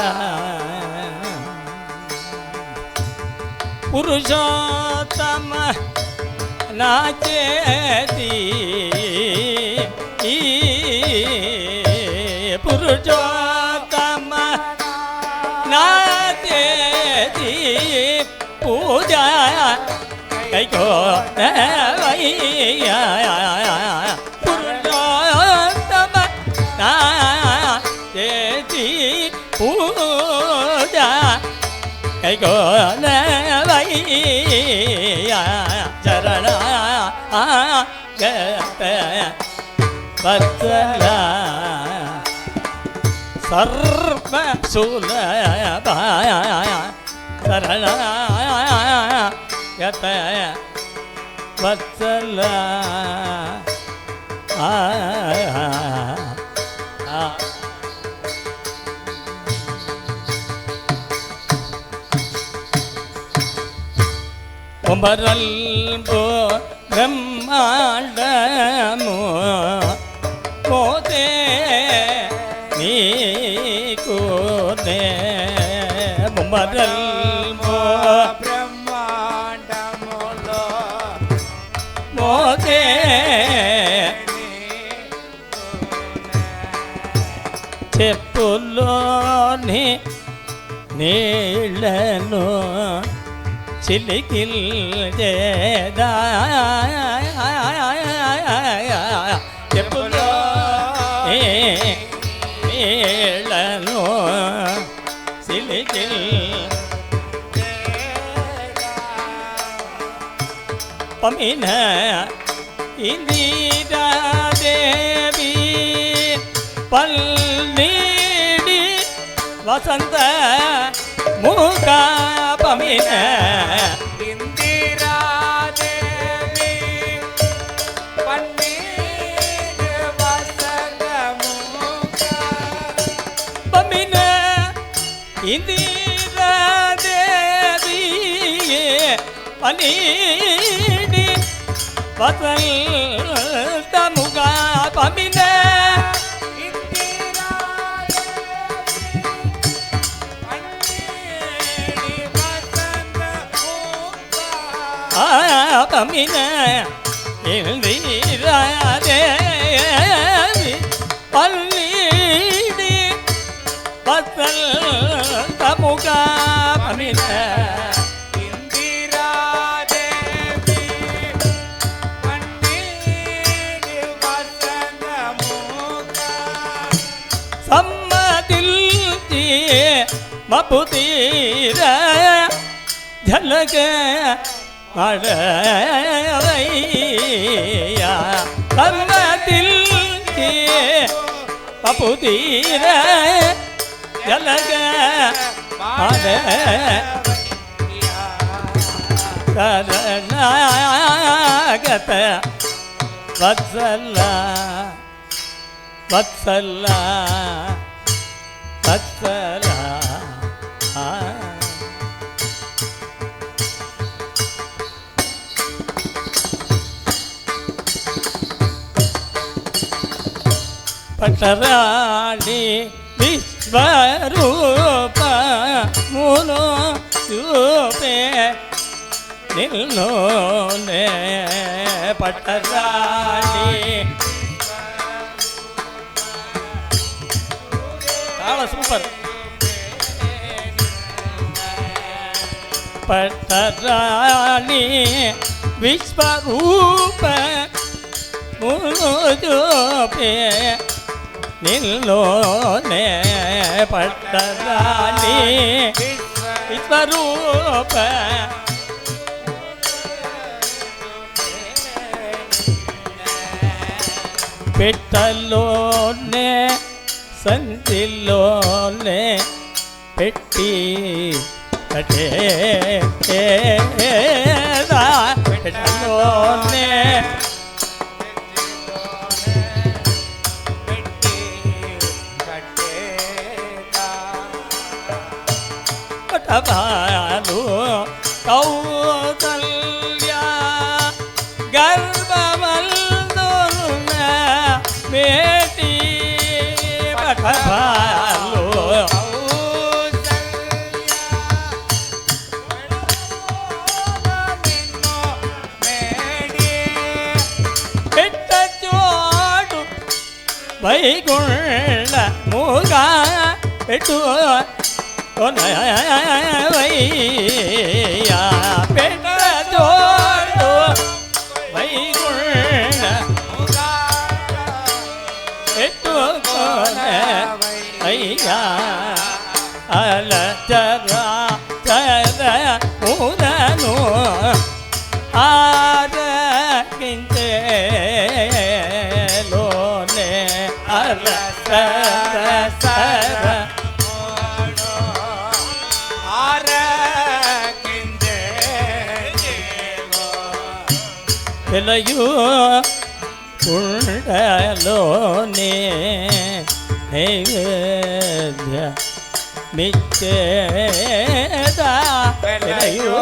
புருஷோத்தம நாச்சேதி புருஷோத்தம நாச்சேதி பூஜா கைகோ வையா புருஷோத்தம நாச்சேதி பூஜா கைகோ வையா சரணாகத வத்சல சர்வ சுலபாய சரணாகத வத்சல ஒம்பரல் பிரம்மாண்டமோ கோதே நீ கோதே ஒம்பரல் பிரம்மாண்டமுலோ மோதே చెప్పులోని నీళ్ళను చిలికిల్ చేదా చెప్పులో నీళ్ళను చిలికిల్ பமின இந்திரா தேவி பல்நீடி வசந்த முகா பமின இந்திரா தேவி பன்னீர் வசந்த முகா பமின இந்திரா தேவி பன்னீடி வசந்த முகா பமின இந்திரா தேவி பன்னீர் வசந்த முகா பமின இந்திரா தேவி பன்னீடி வசந்த முகா பமின இந்திரா தேவி பன்னீர் வசந்த முகா சம்மதில் மபுதீர ஜலக மழையா சம்மதில் மபுதீர ஜலக சரணாகத வத்சல வத்சல வத்சல பட்டராணி விஸ்வரூப முனோ ரூபே நில்லோனே பட்டராணி சூப்பர் பட்டராணி விஸ்வரூப முனோஜோபே நில்லோனே பட்டராணி விஸ்வரூப పెట్టలోనే సంచిలోనే పెట్టి పెట్టలోనే పటవాలు కౌసల్య గర్భవల్లున మేటి పటవాలు పెట్టచోడు వైగుండ మూగా పెట్టు వైయా పెట్టచోడు వైగుండ అయ్యా అలచరా చర మురను ఆరగించేలోనే అలచర సర వెలయు కుండలోనే నైవేద్య మిచ్చేదా వెలయు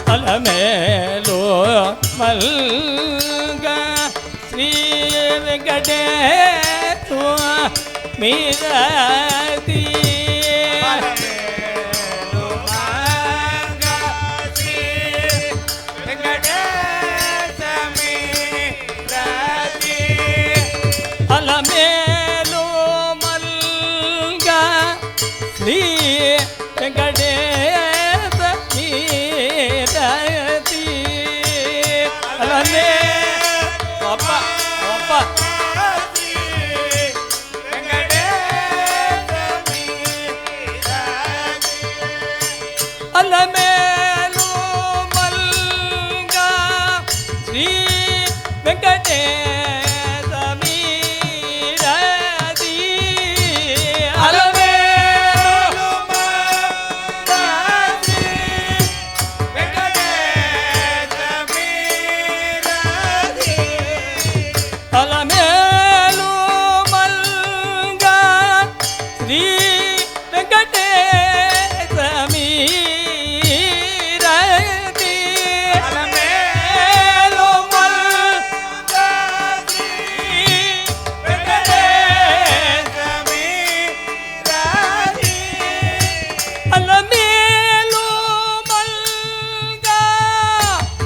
అలమేలు మల్గ శ్రీ వెంకటేశు మీరతి అలమేలు మల్గ శ్రీ వెంకటేశ మీరతి అలమే అప్ప అప్ప ಅಲಮೇಲು ಮಲ್ಗ ಶ್ರೀ ವೆಂಕಟೇಶ ಮೀರದಿ ಅಲಮೇಲು ಮಲ್ಗ ಶ್ರೀ ವೆಂಕಟೇಶ ಮೀರದಿ ಅಲಮೇಲು ಮಲ್ಗ ಶ್ರೀ ವೆಂಕಟೇಶ ಮೀರದಿ ಅಲಮೇಲು ಮಲ್ಗ ಶ್ರೀ ವೆಂಕಟೇಶ ಮೀರದಿ ಅಲಮೇಲು ಮಲ್ಗ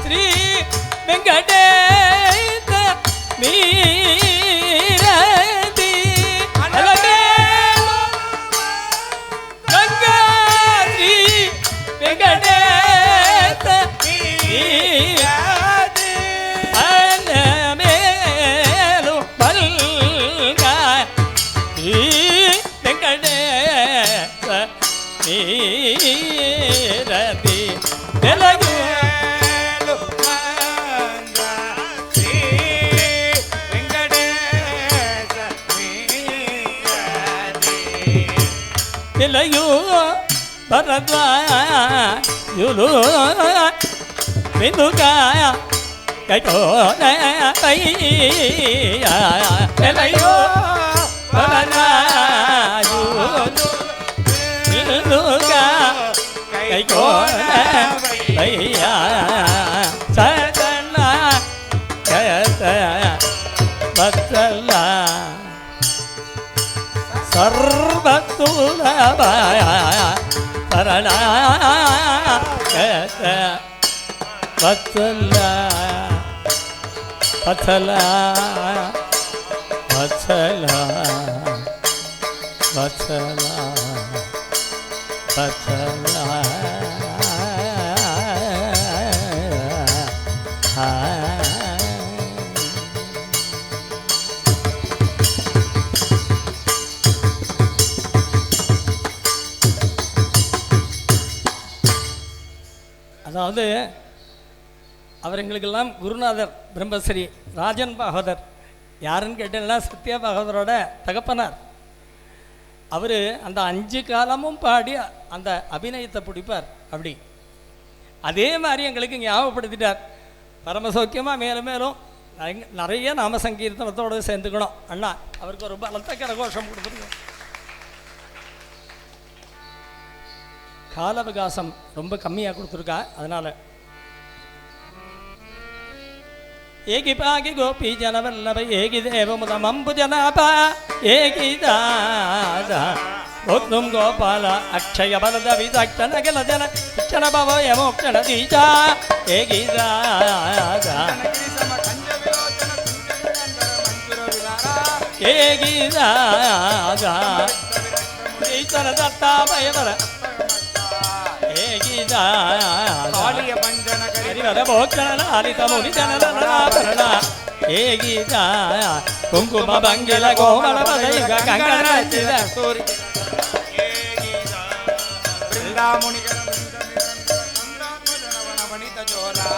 ಶ್ರೀ ವೆಂಕಟೇಶ ಮೀರದಿ ಅಲಮೇಲು ಗಂಗಾ ಶ್ರೀ ವೆಂಕಟೇಶ ಮೀರದಿ ಅಲಮೇಲು ಮಲ್ಗ ಶ್ರೀ ವೆಂಕಟೇಶ ಮೀರದಿ ತೆಲಗು ತಿಳಿಯು ಭರದ್ವಾಯುಲು ಬಿಂದುಕಾಯ ಕೈಟೋನ ಕೈಯ ತಿಳಿಯು ಭರದ್ವಾಯುಲು ಬಿಂದುಕಾಯ ಕೈಟೋನ ಕೈಯ ಸದನ ಕಯತ ಬತ್ತಲ್ಲ ಸರ್ವತುಲಭಯ ಶರಣ ವತ್ಸಲ ವತ್ಸಲ ವತ್ಸಲ ವತ್ಸಲ ವತ್ಸಲ அதாவது அவர் எங்களுக்கெல்லாம் குருநாதர் பிரம்மஸ்ரீ ராஜன் பாகவதர். யாருன்னு கேட்டீங்கன்னா சத்யா பாகவதரோட தகப்பனார். அவர் அந்த 5 காலமும் பாடி அந்த அபிநயத்தை பிடிப்பார். அப்படி அதே மாதிரி எங்களுக்கு ஞாபகப்படுத்திட்டார். பரமசௌக்கியமாக மேலும் மேலும் நிறைய நாம சங்கீர்த்தனத்தோடு சேர்ந்துக்கணும். அண்ணா அவருக்கு ஒரு பலத்த கரகோஷம் கொடுத்துருங்க. கால அவகாசம் ரொம்ப கம்மியாக கொடுத்துருக்கா. அதனால் ஏகி பாகி கோபி ஜனவல்லப ஏகி தேவமுதம் அம்பு ஜனாபா ஏகி தாதா கோத்னும் கோபால அக்ஷய பரத விதக்ஷண கில ஜன கிருஷ்ண பவ யமோக்ஷண தீஜா ஏகி தாதா ஏகி தாதா ஈஸ்வர தத்தா பயவர காளிய பஞ்சன கரிவர போச்சன லாலித முனி ஜனலனாபரண ஏகீத குங்கும பங்கில கோமல பதயுக கங்கண சித சூரி ஏகீத பிருந்தாமுனி கரவணவணித ஜோலா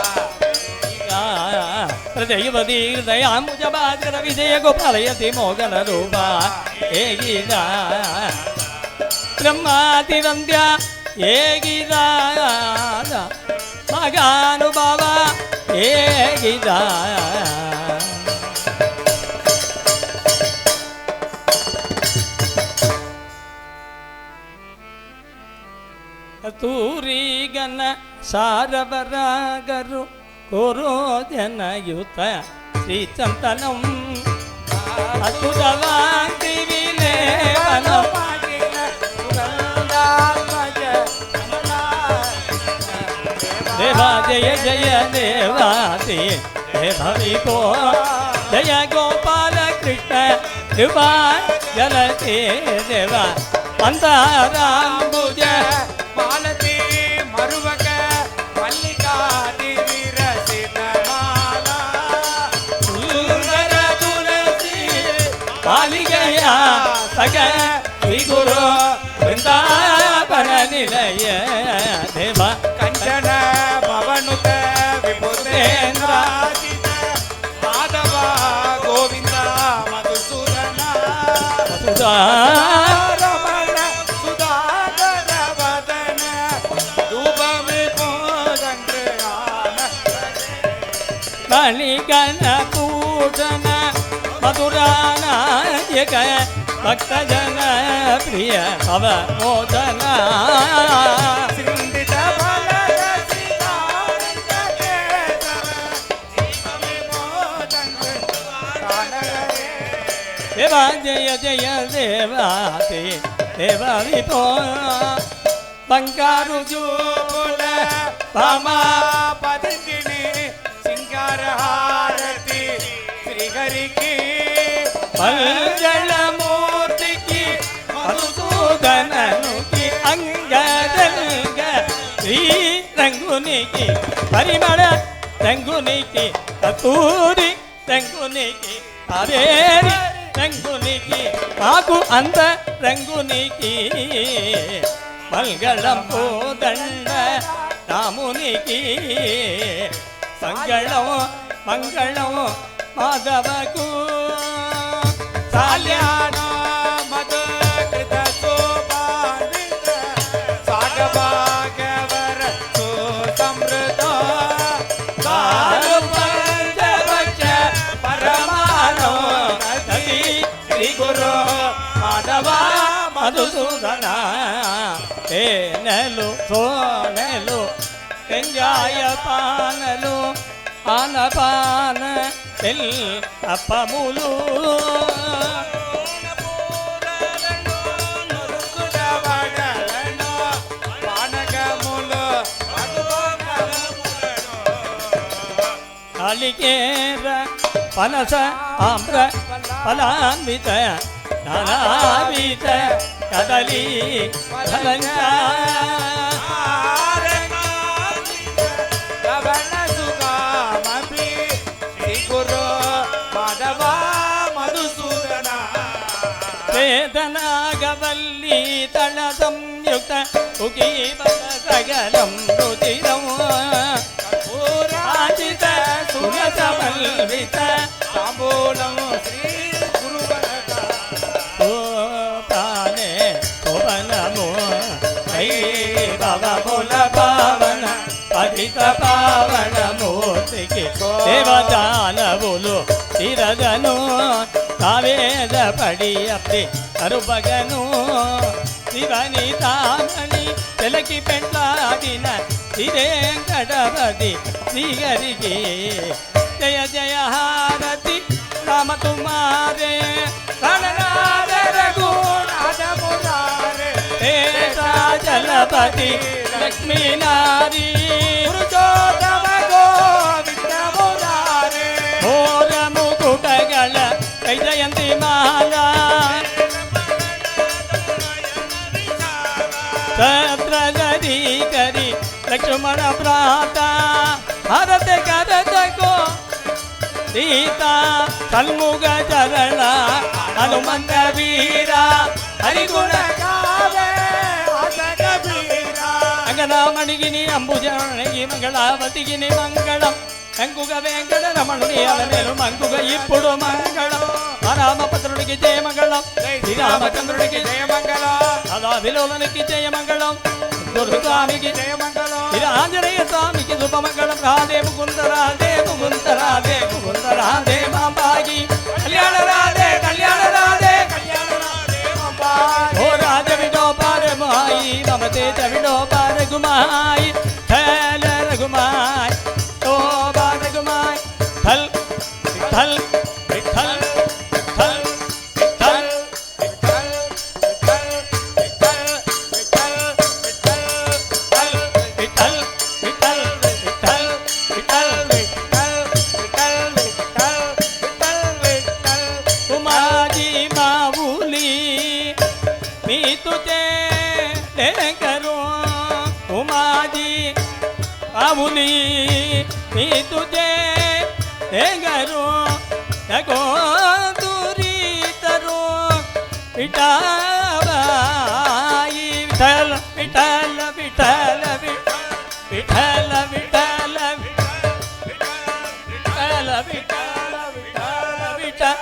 பிரதயவதி ஹிருதயாம்புஜபாகர விஜய கோபாலயதி மோகன ரூபா ஏகீத பிரம்மாதி வந்தியா ஏகிதா மகானுபாவ ஏகிதா ತೂರಿಗನ ಸಾರವರಾಗರು ಕೋರೋ ಜನಯುತ ಶ್ರೀಚಂತನಂ ಅದ್ಭುತವಾಗಿ ವಿಲೇವನ देवा जय जय देवाति देवी को जय गोपाल कृष्ण कृपा जलते देवा अंतरांबुज मालती मरुवक मल्लिका दिविरसित माला सुंदर तुलसी कालिगया सगल श्री गुरु वृंदावन निलय देवा சுதா ரமண சுதாகர வதன தூபமே போதன்று மணிகன பூஷண மதுராநாயக பக்தஜன பிரிய பவ மோதன சிந்தித பலக சிதானந்த கேசவ தூபமே போதன்று தேவா ஜெய ஜெய தேவாதி தேவா விபோ பங்காரு ಜೂಪುಲ ಪಮಾ ಪದಂಜಿನಿ ಸಿಂಗಾರ ಹಾರತಿ ಶ್ರೀಹರಿಗೆ ಮಂಗಳಮೂರ್ತಿಗೆ ಮಧುಸೂದನನುಗೆ ಅಂಗದಲ್ಗ ಶ್ರೀ ರಂಗುನಿಗೆ ಪರಿಮಳ ರಂಗುನಿಗೆ ಕಸ್ತೂರಿ ರಂಗುನಿಗೆ ಕಾವೇರಿ ರಂಗುನಿಗೆ ಹಾಗೂ ಅಂದ ರಂಗುನಿಗೆ మంగళం పోదండ రామునికి సంగళం మంగళం మాధవకు ಕಲ್ಯಾಣ ಮಧುಕೃತ ಸೋಪಾನಿತ ಸಾಗಭಾಗವರ ಸುಸಮೃತ ಪಂಚಭಕ್ಷ ಪರಮಾನೋ ನದಿ ಶ್ರೀ ಗುರು ಮಾಧವ మధుసూదన తేనెలు సోనెలు ఎంజాయ పానలు ఆనపాన తెల్ అప్పములు కాళికేర పనస ఆమ్ర ఫలాన్విత నానావిత కదలి ఫలంచ ರವಣ ಸುಖಾಮಪಿ ಶ್ರೀ ಗುರು ಮಾಧವ ಮಧುಸೂದನ వేదనాగవల్లి తళ సంయుక్త ఉగీబల సగలం రుచిరం ಕರ್ಪೂರಾಜಿತ సురసమల్విత ತಾಂಬೂಲಂ ಶ್ರೀ ಗುರುವರಗ ప్రాణే శోభనము భవముల పావన పతిత పావన మూర్తికి దేవదానవులు తిరగను కావేద పడి అప్పి కరుబగను శివని తామని తెలకి పెంట్లాడిన శ్రీవేంకటపతి శ్రీహరికి జయ జయ హారతి రామ కుమారే ప్రణనాద రఘునాథ మురారే జలపతి లక్ష్మీ నారీ ಪುರುಷೋತ್ತಮ ಗೋವಿಂದ ಮುರಾರೆ ಘೋರ ಮುಕುಟಗಳ ಕೈ ಜಯಂತಿ ಮಾಲಾ ಛತ್ರಧರಿ ಕರಿ ಲಕ್ಷ್ಮಣ ಭ್ರಾತ ಹರತೆ ಕರತಕೋ ಸೀತಾ ಸನ್ಮುಖ ಚರಣ ಹನುಮಂತ ವೀರ ಹರಿಗುಣ ಕಾವೆ ಆಸಕ ವೀರ ಅಂಗನಾಮಣಿಗಿನಿ ಅಂಬುಜಾಣಗಿ ಮಂಗಳಾವತಿಗಿನಿ ಮಂಗಳಂ అంకుగ వెంకట రమణుని అలమేలు మంకుగ ఇప్పుడు మంగళం రామభద్రుడికి జయ మంగళం శ్రీరామచంద్రుడికి జయ మంగళ సదా విలోలనికి జయ మంగళం దుర్గామికి జయ మంగళ ఆంజనేయ స్వామికి శుభమంగళం రాధే ముకుంద రాధే ముకుంద రాధే ముకుంద రాధే మాంబాగి కళ్యాణ రాధే కళ్యాణ రాధే కళ్యాణ రాధే మంబాయి ఓ రాజ విడో పార మాయి మమతే విడో పార గుమాయి ఠల రఘుమాయి ఓ బార గుమాయి ఠల్ ఠల్ ఠల్ ఠల్ ఠల్ విఠల్ విఠల్ విఠల్ విఠల్ కుమారి మావులి మీ తుజే కరో కుమారి మావులి మీ తుజే కరో తగో దూరి తరో విఠాబాయి విఠల్ విఠల్ విఠల్ విఠల్ విఠల్ విఠల్ విఠల్ విఠల్ విఠల్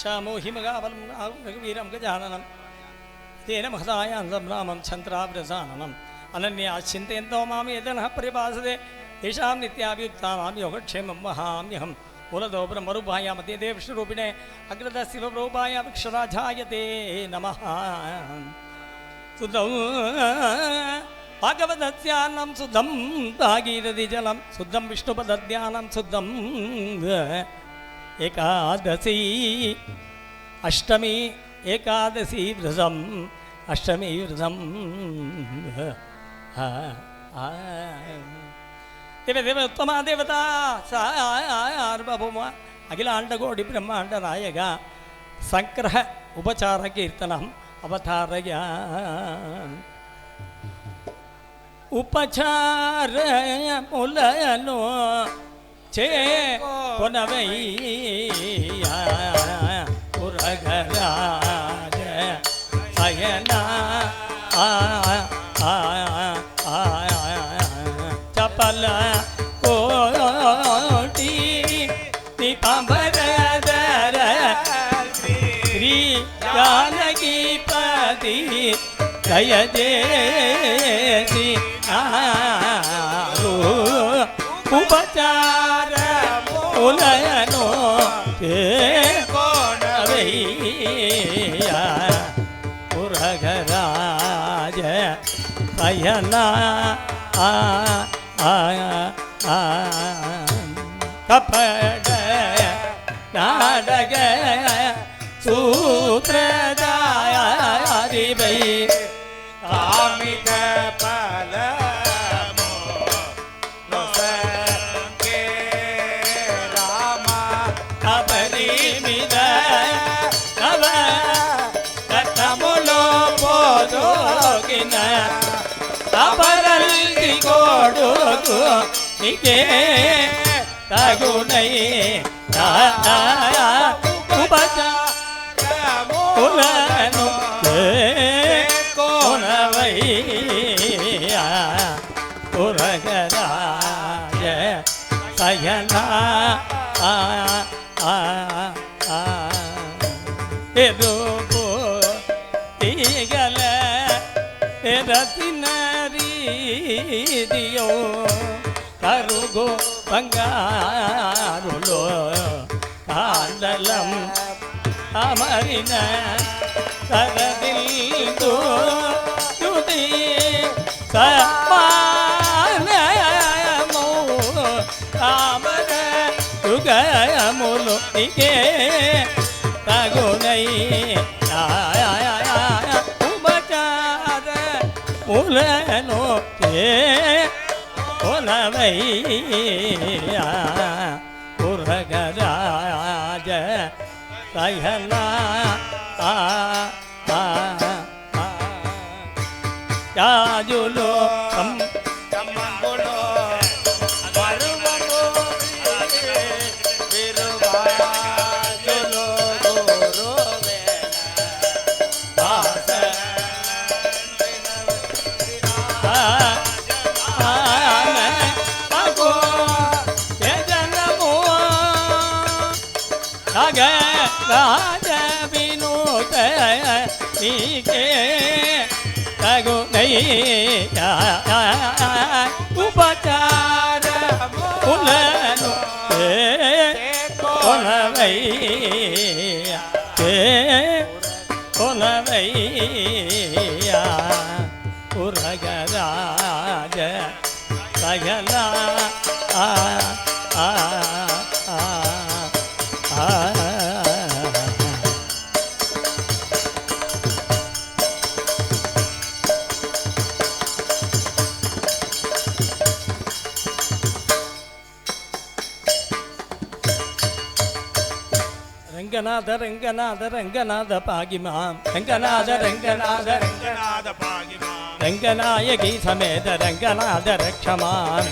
ಚಾಮೋಹಿಮಗಾಬಲಂ ರಘುವೀರಂ ಗಜಾನನಂ ತೇನ ಮಹದಾಯಾಂದಂ ರಾಮಂ ಚಂದ್ರಾವ್ರಜಾನನಂ ಅನನ್ಯ ಚಿಂತೆಯಂತೋ ಮಾಮಿ ಯದನಃ ಪರಿಭಾಸದೆ ತೇಷಾಂ ನಿತ್ಯಾಭಿಯುಕ್ತಾನಾಂ ಯೋಗಕ್ಷೇಮಂ ವಹಾಮ್ಯಹಂ ಮೂಲದೋ ಬ್ರಹ್ಮರೂಪಾಯ ಮಧ್ಯೆ ವಿಷ್ಣುರೂಪಿಣೆ ಅಗ್ರದ ಶಿವರೂಪಾಯ ವೃಕ್ಷರಾಜಾಯ ತೇ ನಮಃ ಸುಧೌ ಭಾಗವತಸ್ಯಾನ್ನಂ ಶುದ್ಧಂ ಭಾಗೀರಥಿ ಜಲಂ ಶುದ್ಧಂ ವಿಷ್ಣುಪದಧ್ಯಾನಂ ಶುದ್ಧಂ ಏಕಾದಶಿ ಅಷ್ಟಮಿ ಏಕಾದಶಿ ವ್ರತಂ ಅಷ್ಟಮಿ ವ್ರತಂ ದೇವ ದೇವ ಉತ್ತಮ ದೇವತಾ ಸಾರ್ವಭೌಮ ಅಖಿಲಾಂಡಕೋಟಿ ಬ್ರಹ್ಮಾಂಡ ನಾಯಕ ಸಂಗ್ರಹ ಉಪಚಾರ ಕೀರ್ತನಂ ಅವತಾರಯ ಉಪಚಾರ ಮುಲನು ಚೇ ಪುನವಯ್ಯ ಪುರಗರಾಜ ಸಯನ ಚಪಲ ಕೋಟಿ ನಿಪಂಬರದರ ಶ್ರೀ ಜಾನಕೀಪತಿ ಜಯ ಜೇಸಿ ಉಪಚಾರ ಮುಲಯನೋ ಕೋಣವಯ್ಯ ಪುರಗರಾಜ ಸಯನ ಕಪಡ ನಾಡಗ ಸೂತ್ರದಾರಿ ಬೈ ಕಾಮಿತ ಫಲ ರಾಮ ಅಪರಿಮಿತ ನವ ಕಥಮುಲೋ ಪೋದೋಗಿನ ಅಪರಲ್ಲಿ ಕೊಡುಗು ನಿಗೆ ತಗುನೈ ಉಪಚಾರ ಮುಲನು ಕೋನವಯ್ಯ ಪುರಗರಾಜ ಸಯನ ಎದುಪು ತೀಗಲ ರತಿನರೀದಿಯೋ ಕರುಗೋ ಬಂಗಾರುಲೋ ಕಾಂಡಲಂ ಅಮರಿನ ಸರದಿಲ್ದು ಯುತಿ ಸಮಾನಯಮೋ ಕಾಮರ ಯುಗಯಮುಲು ನಿಗೆ ತಗುನೈ ಉಪಚಾರ ಮುಲನೋ ಕೊನವಯ್ಯ ಪುರಗರಾಜ ಸಯನ ಯಾಜುಲೋ ತಮ್ಮಂಗುಳೋ ಬರುವನು ಬಿರುವಾಜುಲೋ ಗುರುವೇನ ದಾಸ ಅಗೋ ಯಜನಮೋ ಅಗ ರಾಜ ವಿನೋದ ನೀಗೆ ತಗುನಯ್ಯ ಉಪಚಾರ ಮುಲನು ಕೊನವಯ್ಯ ಕೊನವಯ್ಯ ಪುರಗರಾಜ ಸಯನ ರಂಗನಾಥ ರಂಗನಾಥ ರಂಗನಾಥ ಪಾಗಿಮಾ ರಂಗನಾಥ ರಂಗನಾಥ ರಂಗನಾಥ ಪಾಗಿಮಾ ರಂಗನಾಯಕಿ ಸಮೇತ ರಂಗನಾಥ ರಕ್ಷಮಾನ್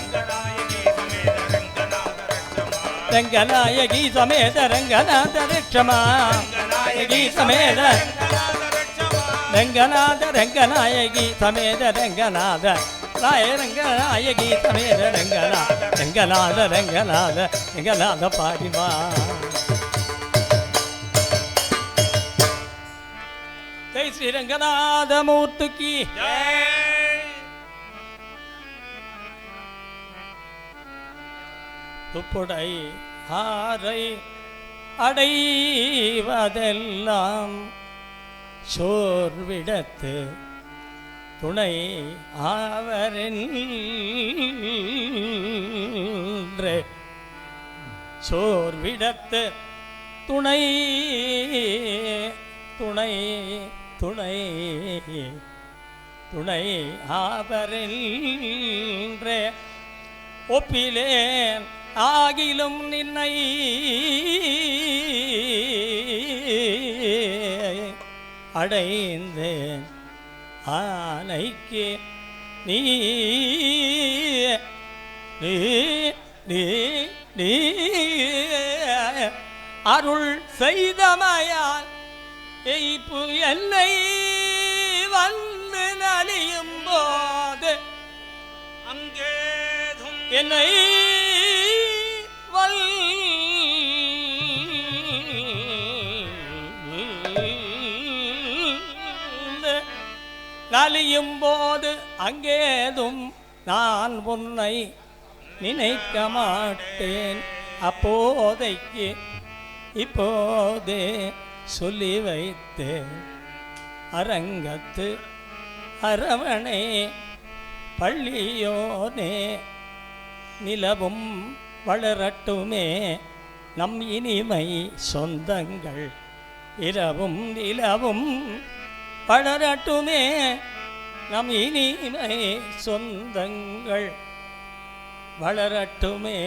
ರಂಗನಾಯಕಿ ಸಮೇತ ರಂಗನಾಥ ರಕ್ಷಮಾನ್ ರಂಗನಾಯಕಿ ಸಮೇತ ರಂಗನಾಥ ರಂಗನಾಯಕಿ ಸಮೇತ ರಂಗನಾಥ ರಾಯ ರಂಗನಾಯಕಿ ಸಮೇತ ರಂಗನಾಥ ರಂಗನಾಥ ರಂಗನಾಥ ರಂಗನಾಥ ಪಾಗಿಮಾ ஜெய் ஸ்ரீரங்கநாதமூர்த்திக்கு துப்புடை ஆரை அடைவதெல்லாம் சோர்விடத்து துணை ஆவரென்று சோர்விடத்து துணை துணை துணை துணை ஆவரென்று ஒப்பிலேன் ஆகிலும் நின்னை அடைந்தேன் ஆனைக்கு நீ நீ நீ நீ அருள் செய்தமையால் எய்ப்பு என்னை வந்து நலியும் போது அங்கேதும் என்னை நலியும் போது அங்கேதும் நான் உன்னை நினைக்க மாட்டேன். அப்போதைக்கு இப்போதே சொல்லி வைத்தேன். அரங்கத்து அரவணே பள்ளியோனே நிலவும் வளரட்டுமே நம் இனிமை சொந்தங்கள் இரவும் நிலவும் வளரட்டுமே நம் இனிமை சொந்தங்கள் வளரட்டுமே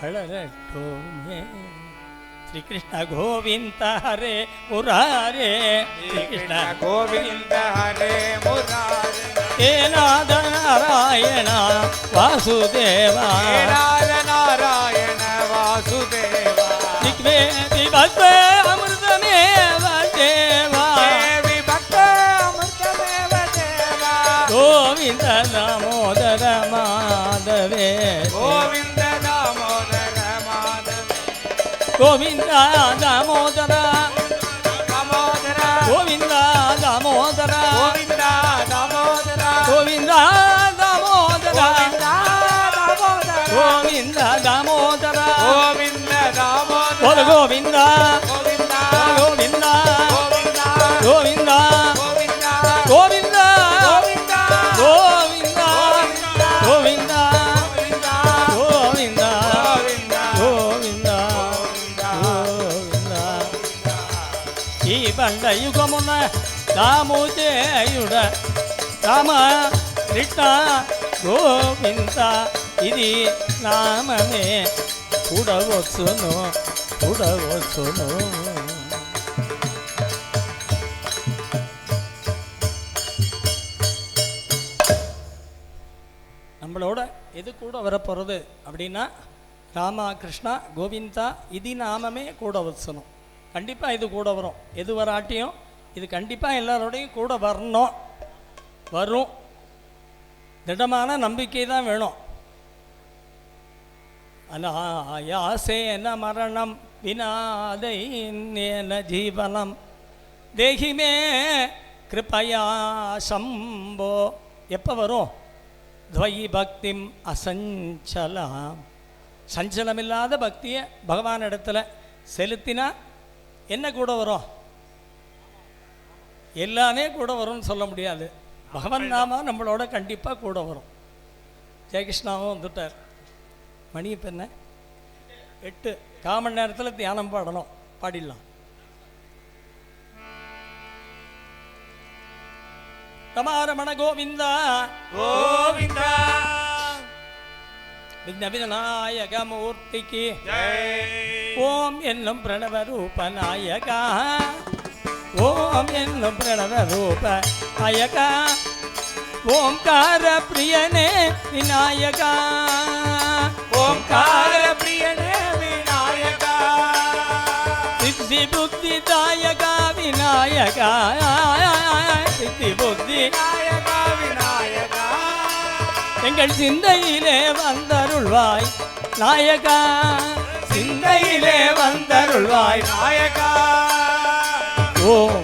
வளரட்டுமே. श्री कृष्ण गोविंद हरे मुरारे श्री कृष्ण गोविंद हरे मुरारे हे नाथ नारायण वासुदेवा हे नाथ नारायण वासुदेवा दिग्वे विभक्त अमृतमेव देवा विभक्त अमृतमेव देवा गोविंद दामोदर माधवे गोविंद दामोदर माधवे गोविंद दामोदर दामोदर गोविंद दामोदर गोविंद दामोदर गोविंद दामोदर गोविंद दामोदर गोविंद दामोदर बोल गोविंद गोविंद गोविंद गोविंद गोविंद गोविंद गोविंद गोविंद गोविंद गोविंद गोविंद ఈ బండ యుగమున రాముజేయుడ రామ కృష్ణ గోవింద ఇది నామమే కూడవచ్చును కూడవచ్చును. நம்மளோட எது கூட வரப்போகிறது அப்படின்னா ராமா கிருஷ்ணா கோவிந்தா இது நாமமே கூட வச்சணும். கண்டிப்பாக இது கூட வரும். எது வராட்டியும் இது கண்டிப்பாக எல்லாரோடையும் கூட வரணும். வரும். திடமான நம்பிக்கை தான் வேணும். அநாயாசேன மரணம் வினாதைநேன ஜீவனம் தேகிமே கிருபயா சம்போ. எப்போ வரும்? துவயி பக்திம் அசஞ்சலாம். சஞ்சலமில்லாத பக்தியை பகவான் இடத்துல செலுத்தினா என்ன கூட வரும்? எல்லாமே கூட வரும்னு சொல்ல முடியாது. பகவான் நாம நம்மளோட கண்டிப்பாக கூட வரும். ஜெயகிருஷ்ணாவும் வந்துட்டார். மணி இப்போ என்ன? 8. 1/4 மணி நேரத்தில் தியானம் பாடணும். பாடிடலாம். தமாரமண கோவிந்தா கோவிந்தா விக்ன விநாயக மூர்த்திக்கு ஜெய். ஓம் என்னும் பிரணவ ரூப நாயகா ஓம் என்னும் பிரணவ ரூப நாயகா ஓம்கார பிரியனே விநாயகா ओंकार प्रियने विनायका சித்தி புத்தி தாயகா விநாயகா சித்தி புத்தி विनायका विनायका எங்கள் சிந்தையிலே வந்தருள்வாய் நாயகா சிந்தையிலே வந்தருள்வாய் नायका ஓம்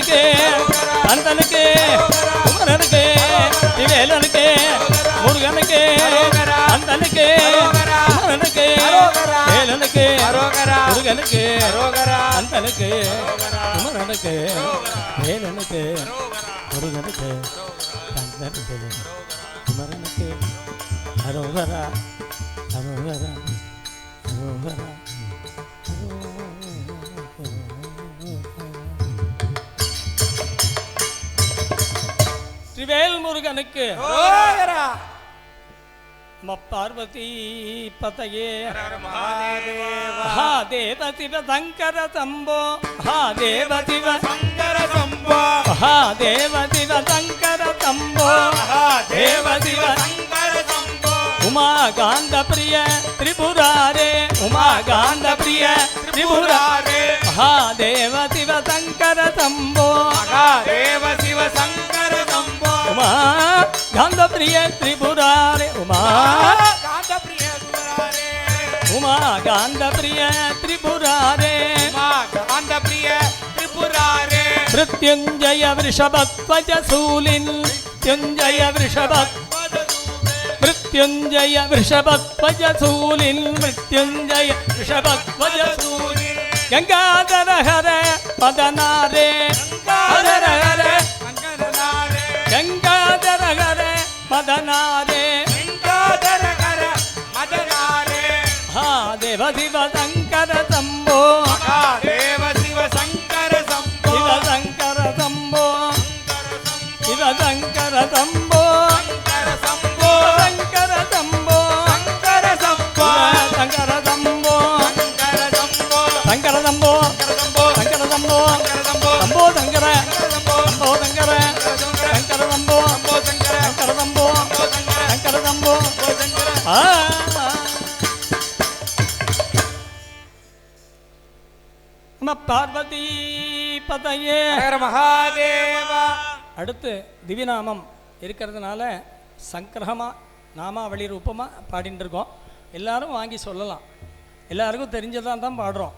அந்தனுக்கு குமரனுக்கு திவேலனுக்கு முருகனுக்கு அந்தனுக்கு குமரனுக்கு வேலனுக்கு முருகனுக்கு அந்தனுக்கு குமரனுக்கு வேலனுக்கு முருகனுக்கு அந்தனுக்கு குமரனுக்கு அரோகரா அரோகரா அரோகரா திரிவேல் முருகனுக்கு பார்வதி பதையே மகாதேவ சிவ சங்கர சம்போ மகாதேவ சிவ சங்கர சம்போ மகாதேவ சிவ சங்கர சம்போ மகாதேவ சிவ சங்கர சம்போ உமா காந்த பிரிய திரிபுராரே உமா காந்த பிரிய திரிபுராரே மகாதேவ சிவ சங்கர சம்போ மகாதேவ சிவ சங்கர சம்போ உமா காந்த பிரிய திரிபுராரே உமா காந்த பிரிய திரிபுராரே உமா காந்த பிரிய திரிபுராரே உமா காந்த பிரிய திரிபுராரே மிருத்யுஞ்சய விருஷபத்வஜ சூலின் மிருத்யுஞ்சய விருஷபத்வஜ மிருத்யுஞ்சய விருஷபத்வஜ சூலின் மிருத்யுஞ்சய விருஷபத்வஜ சூலின் கங்காதர ஹர பதனாரே கங்காதர ஹர கங்காதர ஹர மதனாரே கங்காதர ஹர மதனாரே மகாதேவ சிவ சங்கர சம்போ மகாதேவ சிவ சங்கர சம்போ சிவ சங்கர சம்போ சிவ சங்கர சம்போ சங்கர சம்போ சங்கர சம்போ சங்கர சம்போ சங்கர சம்போ சங்கர சம்போ சங்கர சம்போ சங்கர சம்போ சம்போ சங்கர சம்போ சங்கர சங்கர சம்போ சங்கர சம்போ சங்கர சம்போ நம பார்வதி பதையே மகாதேவா. அடுத்து திவ்யநாமம் இருக்கிறதுனால சங்கிரகமாக நாமாவளி ரூபமாக பாடிட்டு இருக்கோம். எல்லாரும் வாங்கி சொல்லலாம், எல்லாருக்கும் தெரிஞ்சதான் தான் பாடுறோம்.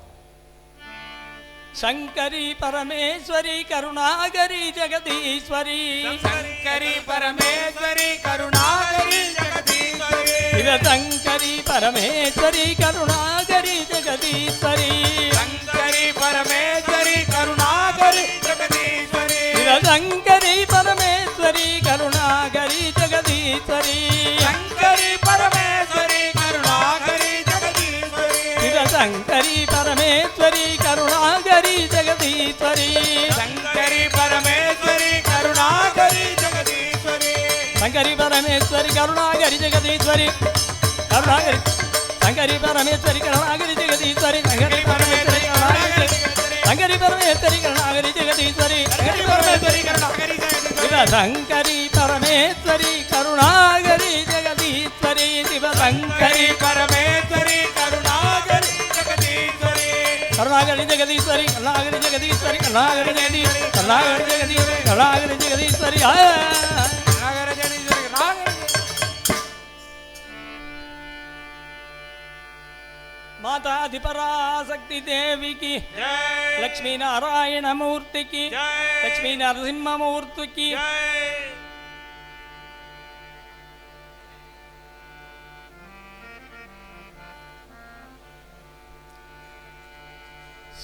சங்கரி பரமேஸ்வரி கருணாகரி ஜெகதீஸ்வரி சங்கரி பரமேஸ்வரி கருணாகரி ஜெகதீஸ்வரி சங்கரி பரமேஸ்வரி கருணாகரி ஜெகதீஸ்வரி சங்கரி பரமேஸ்வரி கருணாகரி ஜெகதீஸ்வரி சங்கரி பரமேஸ்வரி கருணாகரி ஜெகதீஸ்வரி சங்கரி பரமேஸ்வரி கருணாகரி ஜெகதீஸ்வரி சங்கரி பரமேஸ்வரி கருணாகரி ஜெகதீஸ்வரி சங்கரி பரமேஸ்வரி கருணாகரி ஜெகதீஸ்வரி சங்கரி பரமேஸ்வரி கருணாகரி ஜெகதீஸ்வரி கருணாகரி சங்கரி பரமேஸ்வரி கருணாகரி ஜெகதீஸ்வரி சங்கரி பரமேஸ்வரி கருணாகரி சங்கரி பரமேஸ்வரி கருணாகரி ஜெகதீஸ்வரி சங்கரி பரமேஸ்வரி கருணாகரி சங்கரி பரமேஸ்வரி கருணாகரி ஜெகதீஸ்வரி சிவ சங்கரி பரமேஸ்வரி கருணாகரி ஜெகதீஸ்வரி கருணாகரி ஜெகதீஸ்வரி கருணாகரி ஜெகதீஸ்வரி கருணாகரி ஜெகதீஸ்வரி கருணாகரி ஜெகதீஸ்வரி கருணாகரி ஜெகதீஸ்வரி माता अधिपराशक्ति देवी की जय, लक्ष्मी नारायण मूर्ति की जय, लक्ष्मी नरसिंह मूर्ति की जय.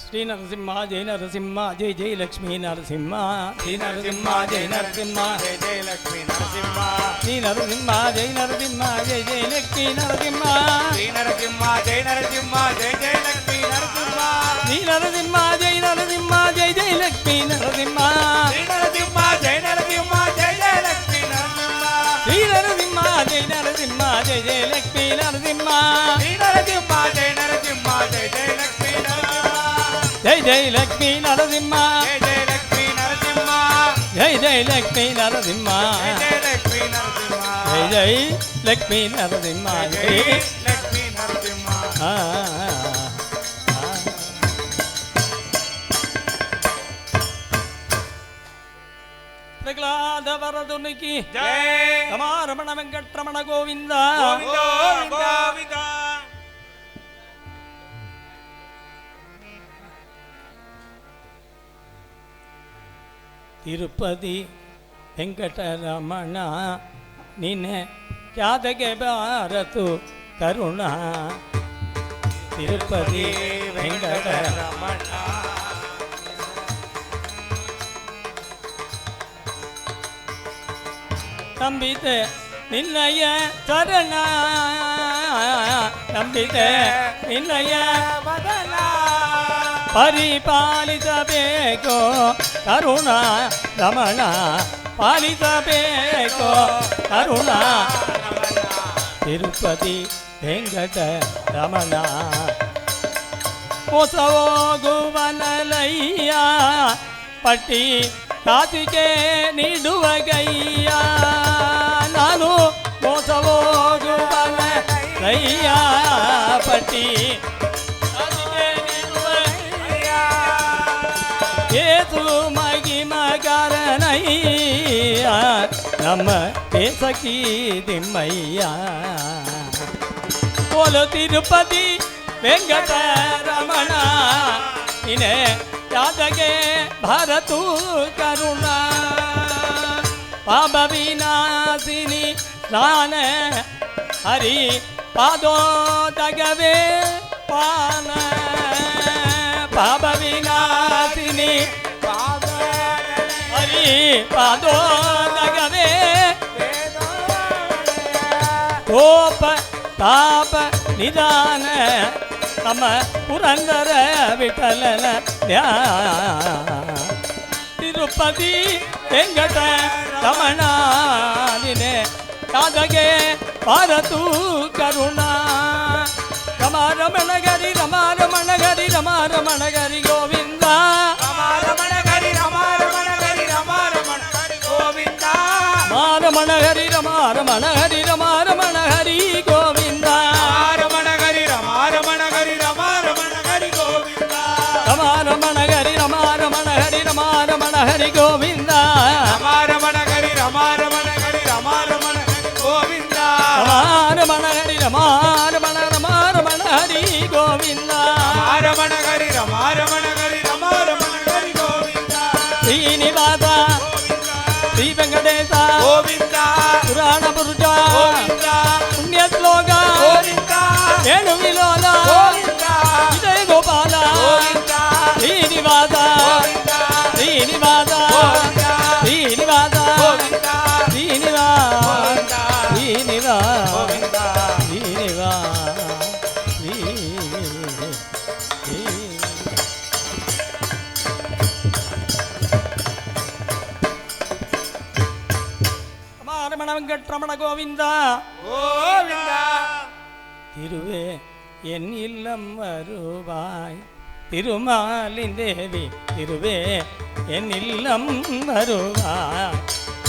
श्री नरसिम्हा जय नरसिम्हा जय जय लक्ष्मी नरसिम्हा श्री नरसिम्हा जय नरसिम्हा जय जय लक्ष्मी नरसिम्हा श्री नरसिम्हा जय नरसिम्हा जय जय लक्ष्मी नरसिम्हा श्री नरसिम्हा जय नरसिम्हा जय जय लक्ष्मी नरसिम्हा श्री नरसिम्हा जय नरसिम्हा जय जय लक्ष्मी नरसिम्हा श्री नरसिम्हा जय नरसिम्हा जय जय लक्ष्मी नरसिम्हा श्री नरसिम्हा जय नरसिम्हा जय जय लक्ष्मी नरसिम्हा श्री नरसिम्हा जय नरसिम्हा जय जय लक्ष्मी नरसिम्हा जय जय लक्ष्मी नरसिम्हा जय जय लक्ष्मी नरसिम्हा जय जय लक्ष्मी नरसिम्हा जय जय लक्ष्मी नरसिम्हा जय जय लक्ष्मी नरसिम्हा जय लक्ष्मी नरसिम्हा प्रहलाद वरदुनि की जय रमण वेंकटरमण गोविंदा गोविंदा. ತಿರುಪತಿ ವೆಂಕಟರಮಣ ನಿನ್ನೆ ಖ್ಯಾತಗೆ ಬಾರತು ಕರುಣ ತಿರುಪತಿ ವೆಂಕಟರಮಣ ನಂಬಿತೆ ನಿನ್ನಯ ಚರಣ ನಂಬಿತೆ ನಿನ್ನಯ ಬದಲ ಪರಿಪಾಲಿಸಬೇಕೋ ಕರುಣ ರಮಣ ಪಾಲಿಸಬೇಕೋ ಕರುಣ ತಿರುಪತಿ ವೆಂಕಟ ರಮಣ ಮೋಸವೋಗುವನಲಯ್ಯ ಪಟ್ಟಿ ಕಾಸಿಗೆ ನೀಡುವ ಗಯ್ಯ ನಾನು ಮೋಸವೋಗುವನಲಯ್ಯ ಪಟ್ಟಿ ಕಾಸಿಗೆ ನೀಡುವ ಏಸು ಮಗಿಮಗಾರನಯ್ಯ ನಮ್ಮ ಕೇಸಕಿ ದಿಮ್ಮಯ್ಯ बोलो तिरुपति वेंकटरमण इने यादगे भारतु करुणा पाप विनाशिनी स्नान हरि पादो दगवे पान पाप विनाशिनी हरि पादो दगवे गोप ताप निदान तम पुरंदर विठलन तिरुपति वेंकट रमण निने यादगे भारतु करुणा रमण गरि गोविंद रमण हरि गोविंद रमण हरि गोविंद रमण हरि गोविंद रमण हरि हरि गोविंद रमण हरि गोविंद रमण हरि हरि गोविंद रमण हरि गोविंद श्रीनिवास श्री वेंकटेश गोविंद पुराण पुरुष गोविंद पुण्य श्लोक गोविंद वेणु विलोल गोविंद विजय गोपाल गोविंद श्रीनिवास श्रीनिवास श्रीनिवास श्रीनिवास श्रीनिवास வெங்கட்ரமண கோவிந்தா கோவிந்தா திருவே என் இல்லம் வருவாய் திருமாலின் தேவி திருவே என் இல்லம் வருவாய்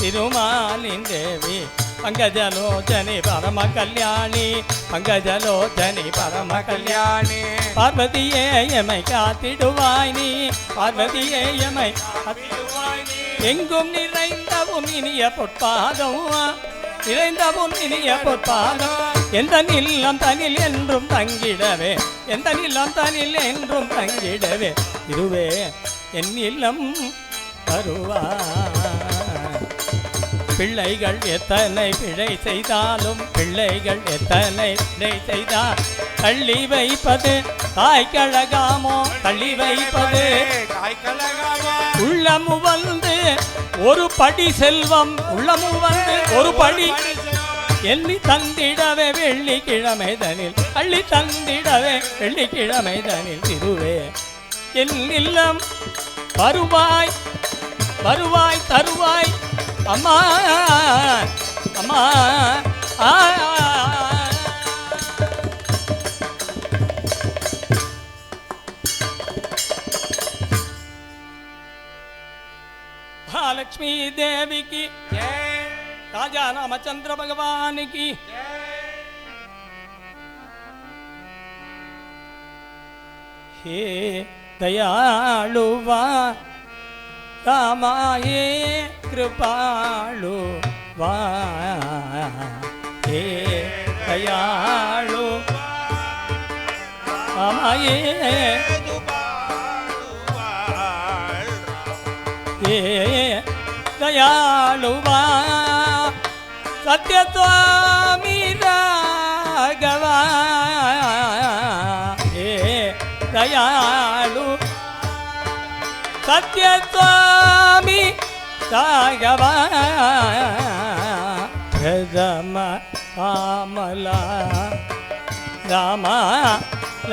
திருமாலின் தேவி பங்கஜலோச்சனி பரம கல்யாணி பங்கஜலோச்சனி பரம கல்யாணி பார்வதியே எமை காத்திடுவாய் நீ பார்வதியே எமை காத்திடுவாய் நீ எங்கும் நிறைந்தவும் இனிய பொற்பாதம் நிறைந்தவும் இனிய பொற்பாதம் எந்த நிலம் தனில் என்றும் தங்கிடவே எந்த நிலம் தனில் என்றும் தங்கிடவே இதுவே என் இல்லம் வருவாய் பிள்ளைகள் எத்தனை பிழை செய்தாலும் பிள்ளைகள் எத்தனை பிழை செய்தால் தள்ளி வைப்பது தாய்க்கழகாமோ தள்ளி வைப்பது உள்ளமு வந்து ஒரு படி செல்வம் உள்ளமு வந்து ஒரு படி எள்ளி தந்திடவே வெள்ளிக்கிழமைதனில் அள்ளி தந்திடவே வெள்ளிக்கிழமைதனில் திருவே என் இல்லம் வருவாய் வருவாய் தருவாய் அம்மா அம்மா महालक्ष्मी देवी की जय राजा रामचंद्र भगवान की हे दयालुवा रामाये कृपालुवा हे दयालु रामाये हे ದಯಾಳುವಾ ಸತ್ಯಸ್ವಾಮಿ ರಾಘವ ಹೇ ದಯಾಳು ಸತ್ಯಸ್ವಾಮಿ ರಾಘವ ಪ್ರಥಮ ಕಾಮಲ ರಾಮ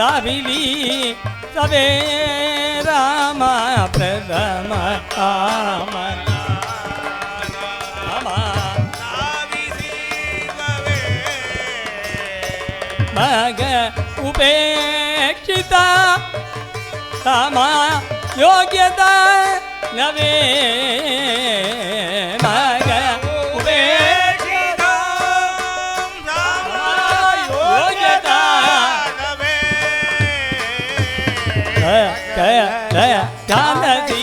ರಾವಿಲಿ ಸವೇ ರಾಮ ಪ್ರಥಮ ಕಾಮಲ ರಾಮ ಮಗ ಉಪೇಕ್ಷಿತ ರಾಮ ಯೋಗ್ಯತ ನವೇ ಮಗ ಉಪೇಕ್ಷಿತ ರಾಮ ಯೋಗ್ಯತ ಜಾನತಿ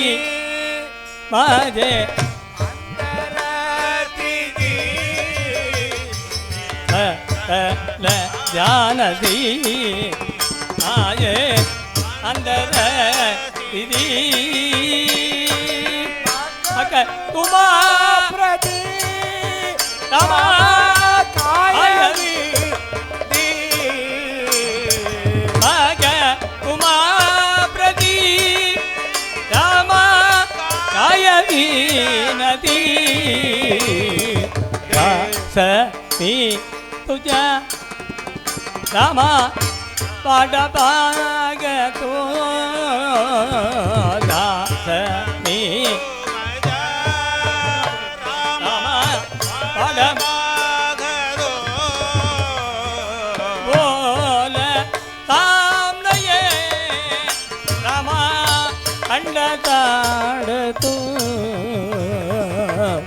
ಮಾಜೆ ಜಾನತಿ ಮಾಜೆ ಅಂದರ ಇದಿ ಅಕ ತುಮಾ ಪ್ರತಿ ತಮ ಕಾಯವಿ ಮಗ ತುಮಾ ಪ್ರತಿ ರಾಮ ಕಾಯವಿ ನದಿ ಸಿ तुझ्या रामा पाडभागतो दास मी रामा पाडभागतो बोल तामनये रामा अंडताडतो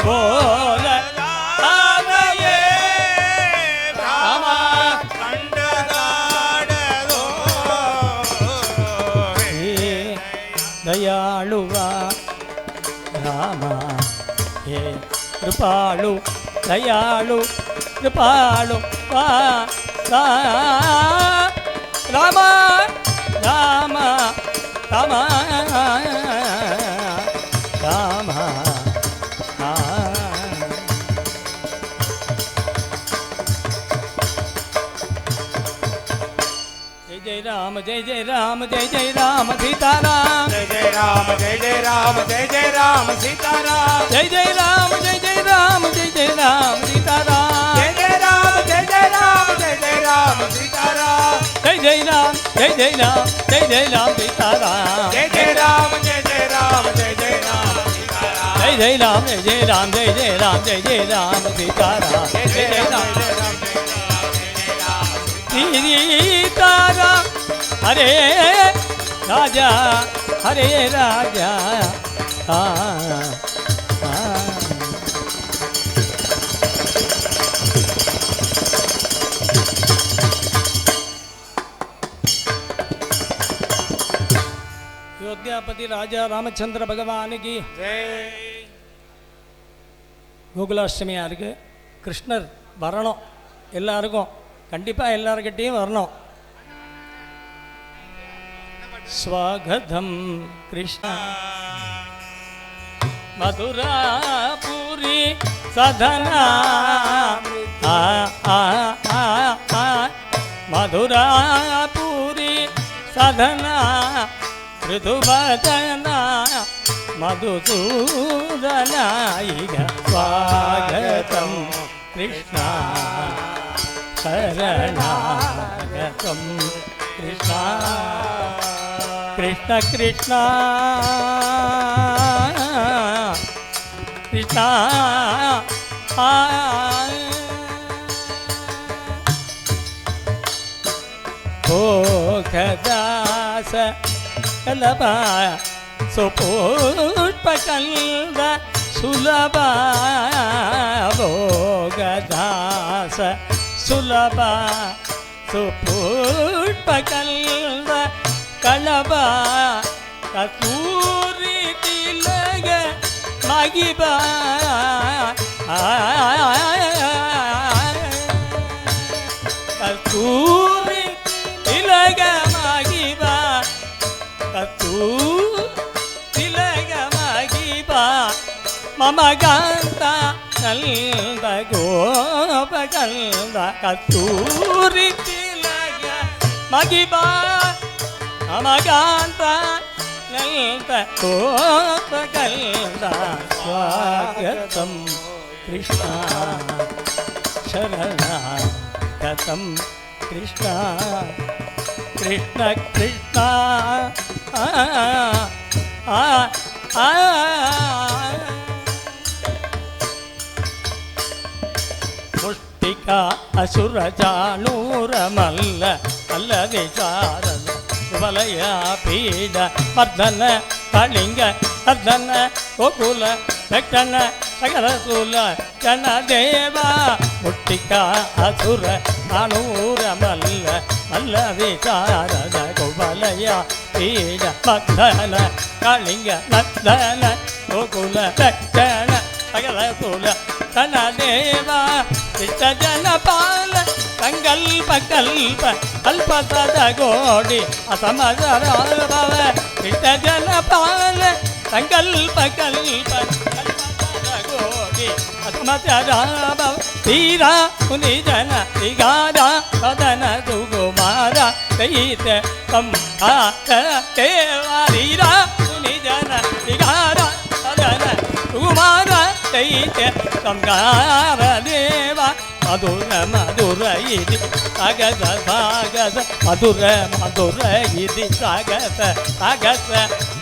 बोल ದಯಾಳುವಾ ರಾಮ ಹೇ ಕೃಪಾಳು ದಯಾಳು ಕೃಪಾಳು ವಾ ರಾಮ ರಾಮ ರಾಮ ರಾಮ जय राम जय जय राम जय जय राम सीताराम जय जय राम जय जय राम जय जय राम सीताराम जय जय राम जय जय राम जय जय राम सीताराम जय जय राम जय जय राम जय जय राम सीताराम जय जय राम जय जय राम जय जय राम सीताराम जय जय राम जय जय राम जय जय राम सीताराम जय जय राम जय जय राम जय जय राम जय जय राम सीताराम जय जय राम जय राम सीताराम हरे राजा हरे राजा अयोध्यापति राजा रामचंद्र भगवान की जय கோகுலாஷ்டமியாக இருக்குது. கிருஷ்ணர் வரணும், எல்லாருக்கும் கண்டிப்பாக எல்லார்கிட்டையும் வரணும். ஸ்வாகதம் கிருஷ்ணா மதுராபுரி சதனா மதுராபுரி சதனா ऋतुवदना मधुसूदनायिग स्वागतं कृष्णा शरणागतं कृष्णा कृष्ण कृष्णा कृष्णा भोगदास कलबा सुपुष्पकल्द सुलभा भोगदास सुलभा सुपुष्पकल्द कलबा कस्तूरी तिलक मगिबा कस्तूरी तिलक मगिबा तिलक मगिबा ಮಮಗಂಧ ನಂದ ಗೋಪಗಂಧ ಕಸ್ತೂರಿ ತಿಲಕ ಮಗಿಬಾ ಮಮಗಂಧ ನಂದ ಗೋಪಗಂಧ ಸ್ವಾಗತಂ ಕೃಷ್ಣ ಶರಣಾಗತಂ ಕೃಷ್ಣ ಕೃಷ್ಣ ಕೃಷ್ಣ ಮುಷ್ಟಿಕ ಅಸುರ ಜಾನೂರ ಮಲ್ಲ ಅಲ್ಲದೆ ಚಾರನ ವಲಯ ಪೀಡ ಮರ್ದನ ಕಳಿಂಗ ಮರ್ದನ ಗೋಕುಲ ದಕ್ಷಣ ಸಕಲ ಸೂಲ ಜನದೇವ ಮುಷ್ಟಿಕ ಅಸುರ ಜಾನೂರ ಮಲ್ಲ ಮಲ್ಲ ವಿಚಾರದ ಗೋವಲಯ ಪೀಡ ಮರ್ದನ ಕಳಿಂಗ ಮರ್ದನ ಗೋಕುಲ ದಕ್ಷಣ ಸಕಲ ಸೂಲ ಜನದೇವ ಇಷ್ಟ ಜನಪಾಲ ಸಂಕಲ್ಪ ಕಲ್ಪ ಅಲ್ಪ ಸದಗೋಡಿ ಅಸಮಜರಾಭವ ಇಷ್ಟ ಜನಪಾಲ ಸಂಕಲ್ಪ ಕಲ್ಪ ಅಸಮಜರಾಭವ ತೀರ ಮುನಿ ಜನ ಶ್ರೀಗಾರ ಸದನ ಸುಗುಮಾರ ದೈತ ಸಂಹಾರ ದೇವ ತೀರ ಮುನಿ ಜನ ಶ್ರೀಗಾರ ಸದನ ಸುಗುಮಾರ ದೈತ ಸಂಹಾರ ದೇವ ಮಧುರ ಮಧುರ ಇದಿ ಸಾಗಸ ಸಾಗಸ ಮಧುರ ಮಧುರ ಇದಿ ಸಾಗಸ ಸಾಗಸ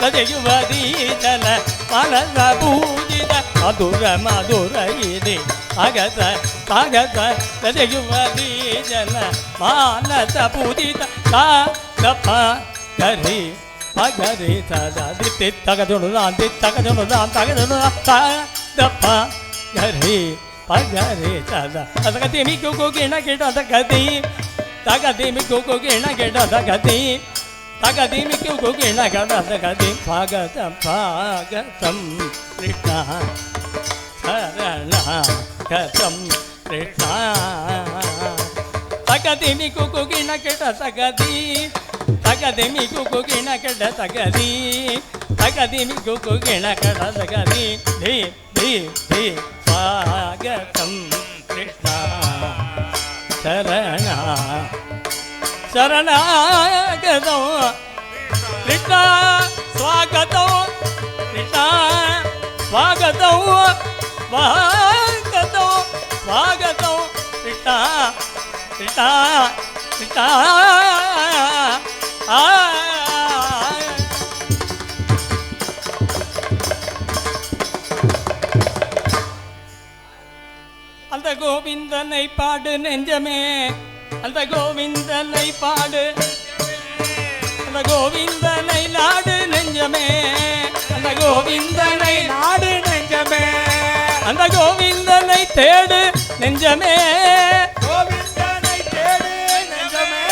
ಸದಯುವದಿ ಜನ ಮನಸ ಪೂಜಿತ ಮಧುರ ಮಧುರ ಇದಿ ಸಾಗಸ ಸಾಗಸ ಸದಯುವದಿ ಜನ ಮಾನಸ ಪೂಜಿತ ಸಾಗಪ ಗರಿ ಪಗರಿ ಸದಾ ದಿತ್ತಿ ತಗದುನು ತಗದುನು ಸಾಗಪ ಗರಿ ಪಗರಿ ಸದ ಅದಗತಿ ಮಿಕ್ಕು ಗಿಣ ಗಿಡದ ಗತಿ ತಗದಿ ಮಿಕ್ಕು ಗಿಣ ಗಿಡದ ಗತಿ ತಗದಿ ಮಿಕ್ಕು ಗಿಣ ಗಿಡದ ಗತಿ ಸ್ವಾಗತಂ ಸ್ವಾಗತಂ ಕೃಷ್ಣ ಶರಣಾಗತಂ ಕೃಷ್ಣ ತಗದಿ ಮಿಕ್ಕು ಗಿಣ ಗಿಡದ ಗತಿ ತಗದಿ ಮಿಕ್ಕು ಗಿಣ ಗಿಡದ ಗತಿ ತಗದಿ ಮಿಕ್ಕು ಗಿಣ ಗಿಡದ ಗತಿ ಧೀ ಧೀ ಧೀ ಸ್ವಾಗತಂ ಕೃಷ್ಣ ಶರಣ ಶರಣಾಗತಂ ಕೃಷ್ಣ ಸ್ವಾಗತಂ ಕೃಷ್ಣ ಸ್ವಾಗತಂ ಸ್ವಾಗತಂ ಸ್ವಾಗತಂ ಕೃಷ್ಣ ಕೃಷ್ಣ ಕೃಷ್ಣ அந்த கோவிந்தனை பாடு நெஞ்சமே அந்த கோவிந்தனை பாடு அந்த கோவிந்தனை நாடு நெஞ்சமே அந்த கோவிந்தனை நாடு நெஞ்சமே அந்த கோவிந்தனை தேடு நெஞ்சமே கோவிந்தனை தேடு நெஞ்சமே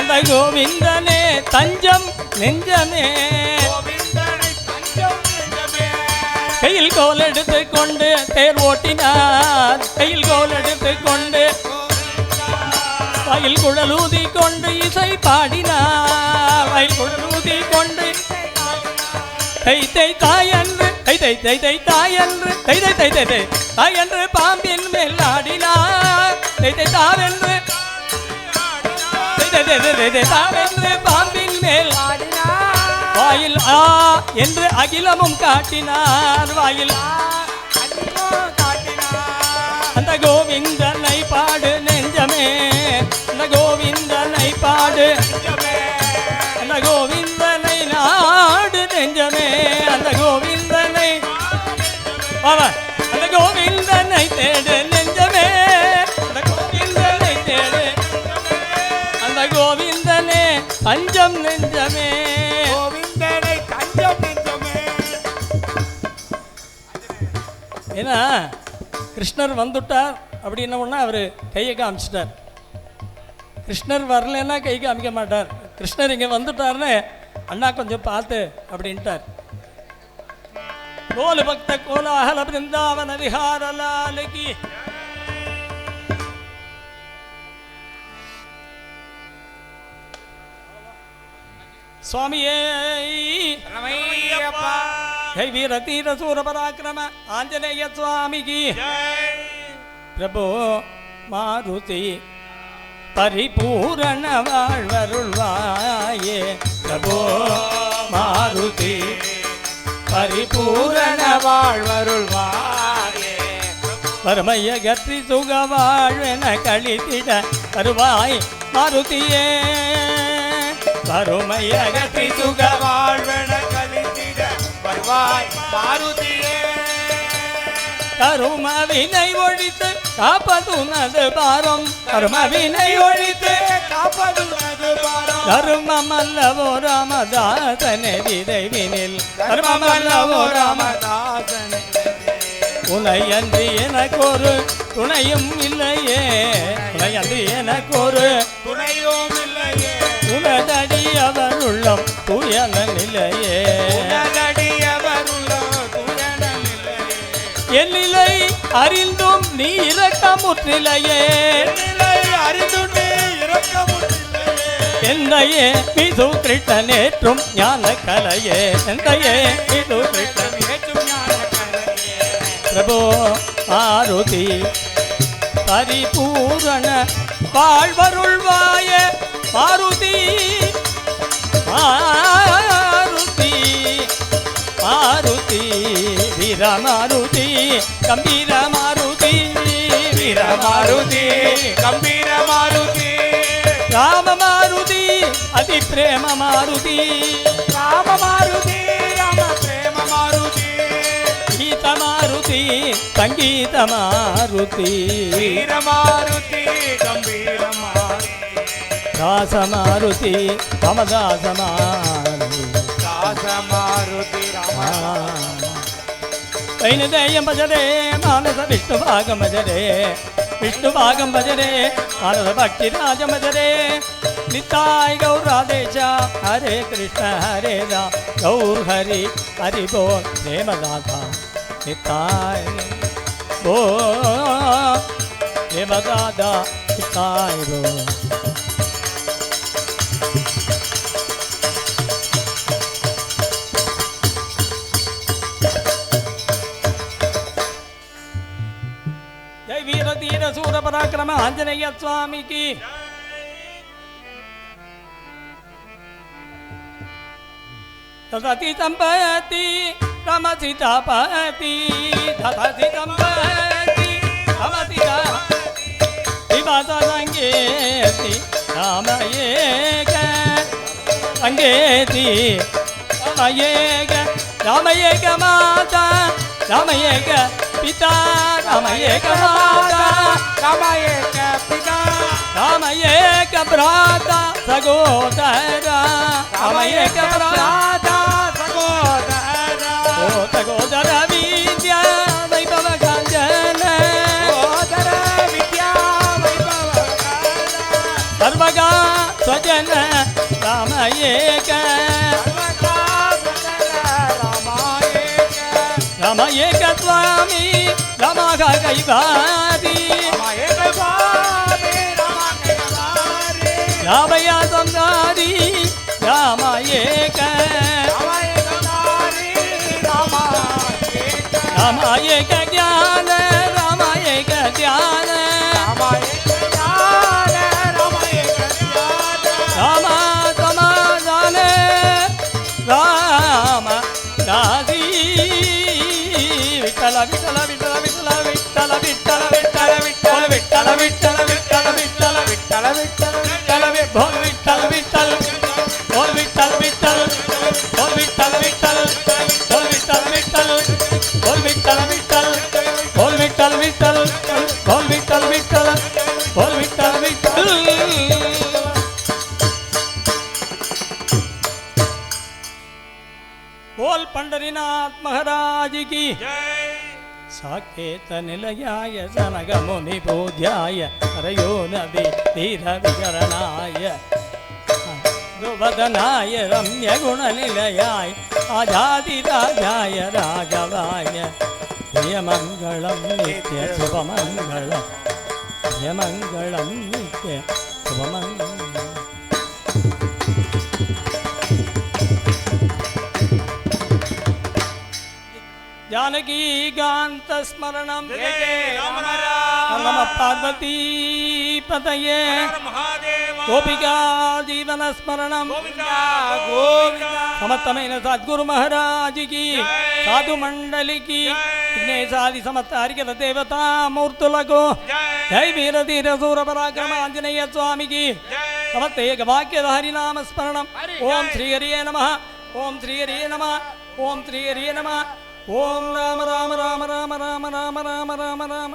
அந்த கோவிந்தனே தஞ்சம் நெஞ்சமே கையில் கோல் எடுத்து கொண்டு தேர் ஓட்டினார் கையில் கோல் எடுத்து கொண்டு வயல் குழலூதி கொண்டு இசை பாடினார் வயல் குழலூதி கொண்டு தை தை தாயன்று தை தை தை தை தாயன்று தை தை தை தை தை தாயன்று பாம்பின் மேல் ஆடினார் தை தை தாவென்று தை தை தை தை தை தாவென்று பாம்பின் மேல் ஆடினார் வாயில் ஆ என்று அகிலமும் காட்டினார் வாயில் அந்த கோவிந்தனை பாடு நெஞ்சமே அந்த கோவிந்தனை பாடு அந்த கோவிந்தனை நாடு நெஞ்சமே அந்த கோவிந்தனை அந்த கோவிந்தனை தேடு நெஞ்சமே அந்த கோவிந்தனை தேடு அந்த கோவிந்தனே தஞ்சம் நெஞ்சமே ஏன்னா கிருஷ்ணர் வந்துட்டார் அப்படின்ன உடனே அவர் கையை காமிச்சிட்டார். கிருஷ்ணர் வரலன்னா கை காமிக்க மாட்டார். கிருஷ்ணர் இங்கே வந்துட்டார்னு அண்ணா கொஞ்சம் பார்த்து அப்படின்ட்டார். கோல பக்த கோலாகல பிருந்தாவன விஹார லாலகி சுவாமியே जय वीर तीर सूर पराक्रम आंजनेय स्वामी की जय प्रभु मारुति परिपूर्ण வாழ்வருள்வாயே प्रभु मारुति परिपूर्ण வாழ்வருள்வாயே परमय गति सुख வாழ்வென கழித்திட வருவாய் மாருதியே परमय गति सुख வாழ்வென கழித்திட வருவாய் மாருதியே கரும வினை ஒழித்து காப்பதுனது பாரம் கரும வினை ஒழித்து காப்பதுனது பாரம் கருமமல்லவோ ராமதாசனே விதைவினில் கருமமல்லவோ ராமதாசனே உனையன்றி எனக்கொரு துணையும் இல்லையே உனையன்றி எனக்கொரு துணையும் இல்லையே உனதடி அவர் உள்ளம் துயல நிலையே உனதடியவருள்ளோ துயரம் இல்லையே என் நிலை அறிந்தும் நீ இரக்கமுற்றிலையே நிலை அறிந்துண்டே இரக்கமுற்றில்லையே எந்தையே மிது கிருஷ்ணனேற்றும் ஞான கலையே எந்தையே மிது கிருஷ்ணன் ஏற்றும் ஞானக்கலையே பிரபு மாருதி பரிபூரண வாழ்வருள்வாய மாருதி மாருதி மாருதி வீர மாருதி கம்பீர மாருதி வீர மாருதி கம்பீர மாருதி ராம மாருதி அதி பிரேம மாருதி ராம மாருதி ராம பிரேம மாருதி கீத மாருதி சங்கீத மாருதி வீர மாருதி கம்பீர மாருதி दास मारुति रामदास मारुति दास मारुति राम वैनदेयं भजरे मानस विष्णुभागं भजरे विष्णुभागं भजरे मानस भक्तिराजं भजरे निताय गौरादेश हरे कृष्ण हरे राम गौर हरि हरि बोल प्रेमदाता निताय बोल प्रेमदाता निताय बोल जय वीर तीर सूर पराक्रम आंजनेय स्वामी की तथाति संपत्ति रम सीतापति तथाति संपत्ति रम सीतापति माता संगेति राम एक संगेति राम एक माता राम एक पिता राम एक माता राम एक पिता राम एक भ्राता सगोदरा राम एक भ्राता सगोदरा सगोदर विद्या वैभव कांचन सगोदर विद्या वैभव सर्वगा स्वजन राम एक राम एक स्वामी राम कैवारी रामया संसारी राम एक राम एक ज्ञान राम एक ध्यान राम समाधान राम दासी विठ्ठल विठ्ठल विठ्ठल विठ्ठल विठ्ठल विठ्ठल विठ्ठल विठ्ठल विठ्ठल विठ्ठल विठ्ठल विठ्ठल विठ्ठल विठ्ठल विठ्ठल बोल विठ्ठल विठ्ठल बोल विठ्ठल विठ्ठल बोल विठ्ठल विठ्ठल बोल विठ्ठल विठ्ठल बोल विठ्ठल विठ्ठल बोल विठ्ठल विठ्ठल बोल विठ्ठल विठ्ठल बोल पंढरीनाथ महाराज की जय साकेत निलयाय सनग मुनि पूज्याय हरयो नदी तीर विचरणाय दुवदनाय रम्य गुण निलयाय आजादि राजाय राघवाय जय मंगलम नित्य शुभ मंगलम जय मंगलम नित्य शुभ मंगलम जानकीकान्तस्मरणं जय जय राम राम नमः पार्वती पतये महादेव गोपिका जीवनस्मरणं गोविंदा गोविंदा समस्तమైన सद्गुरु महाराज की साधु मंडली की विघ्नेशादि समस्त हरिकल देवता मूर्तुలకు जय वीर धीर सूर पराक्रम आंजनेय स्वामी की समस्त एक वाक्य हरि नाम स्मरणम ओम श्री हरिये नमः ओम श्री हरिये नमः ओम श्री हरिये नमः ओम राम राम राम राम राम राम राम राम राम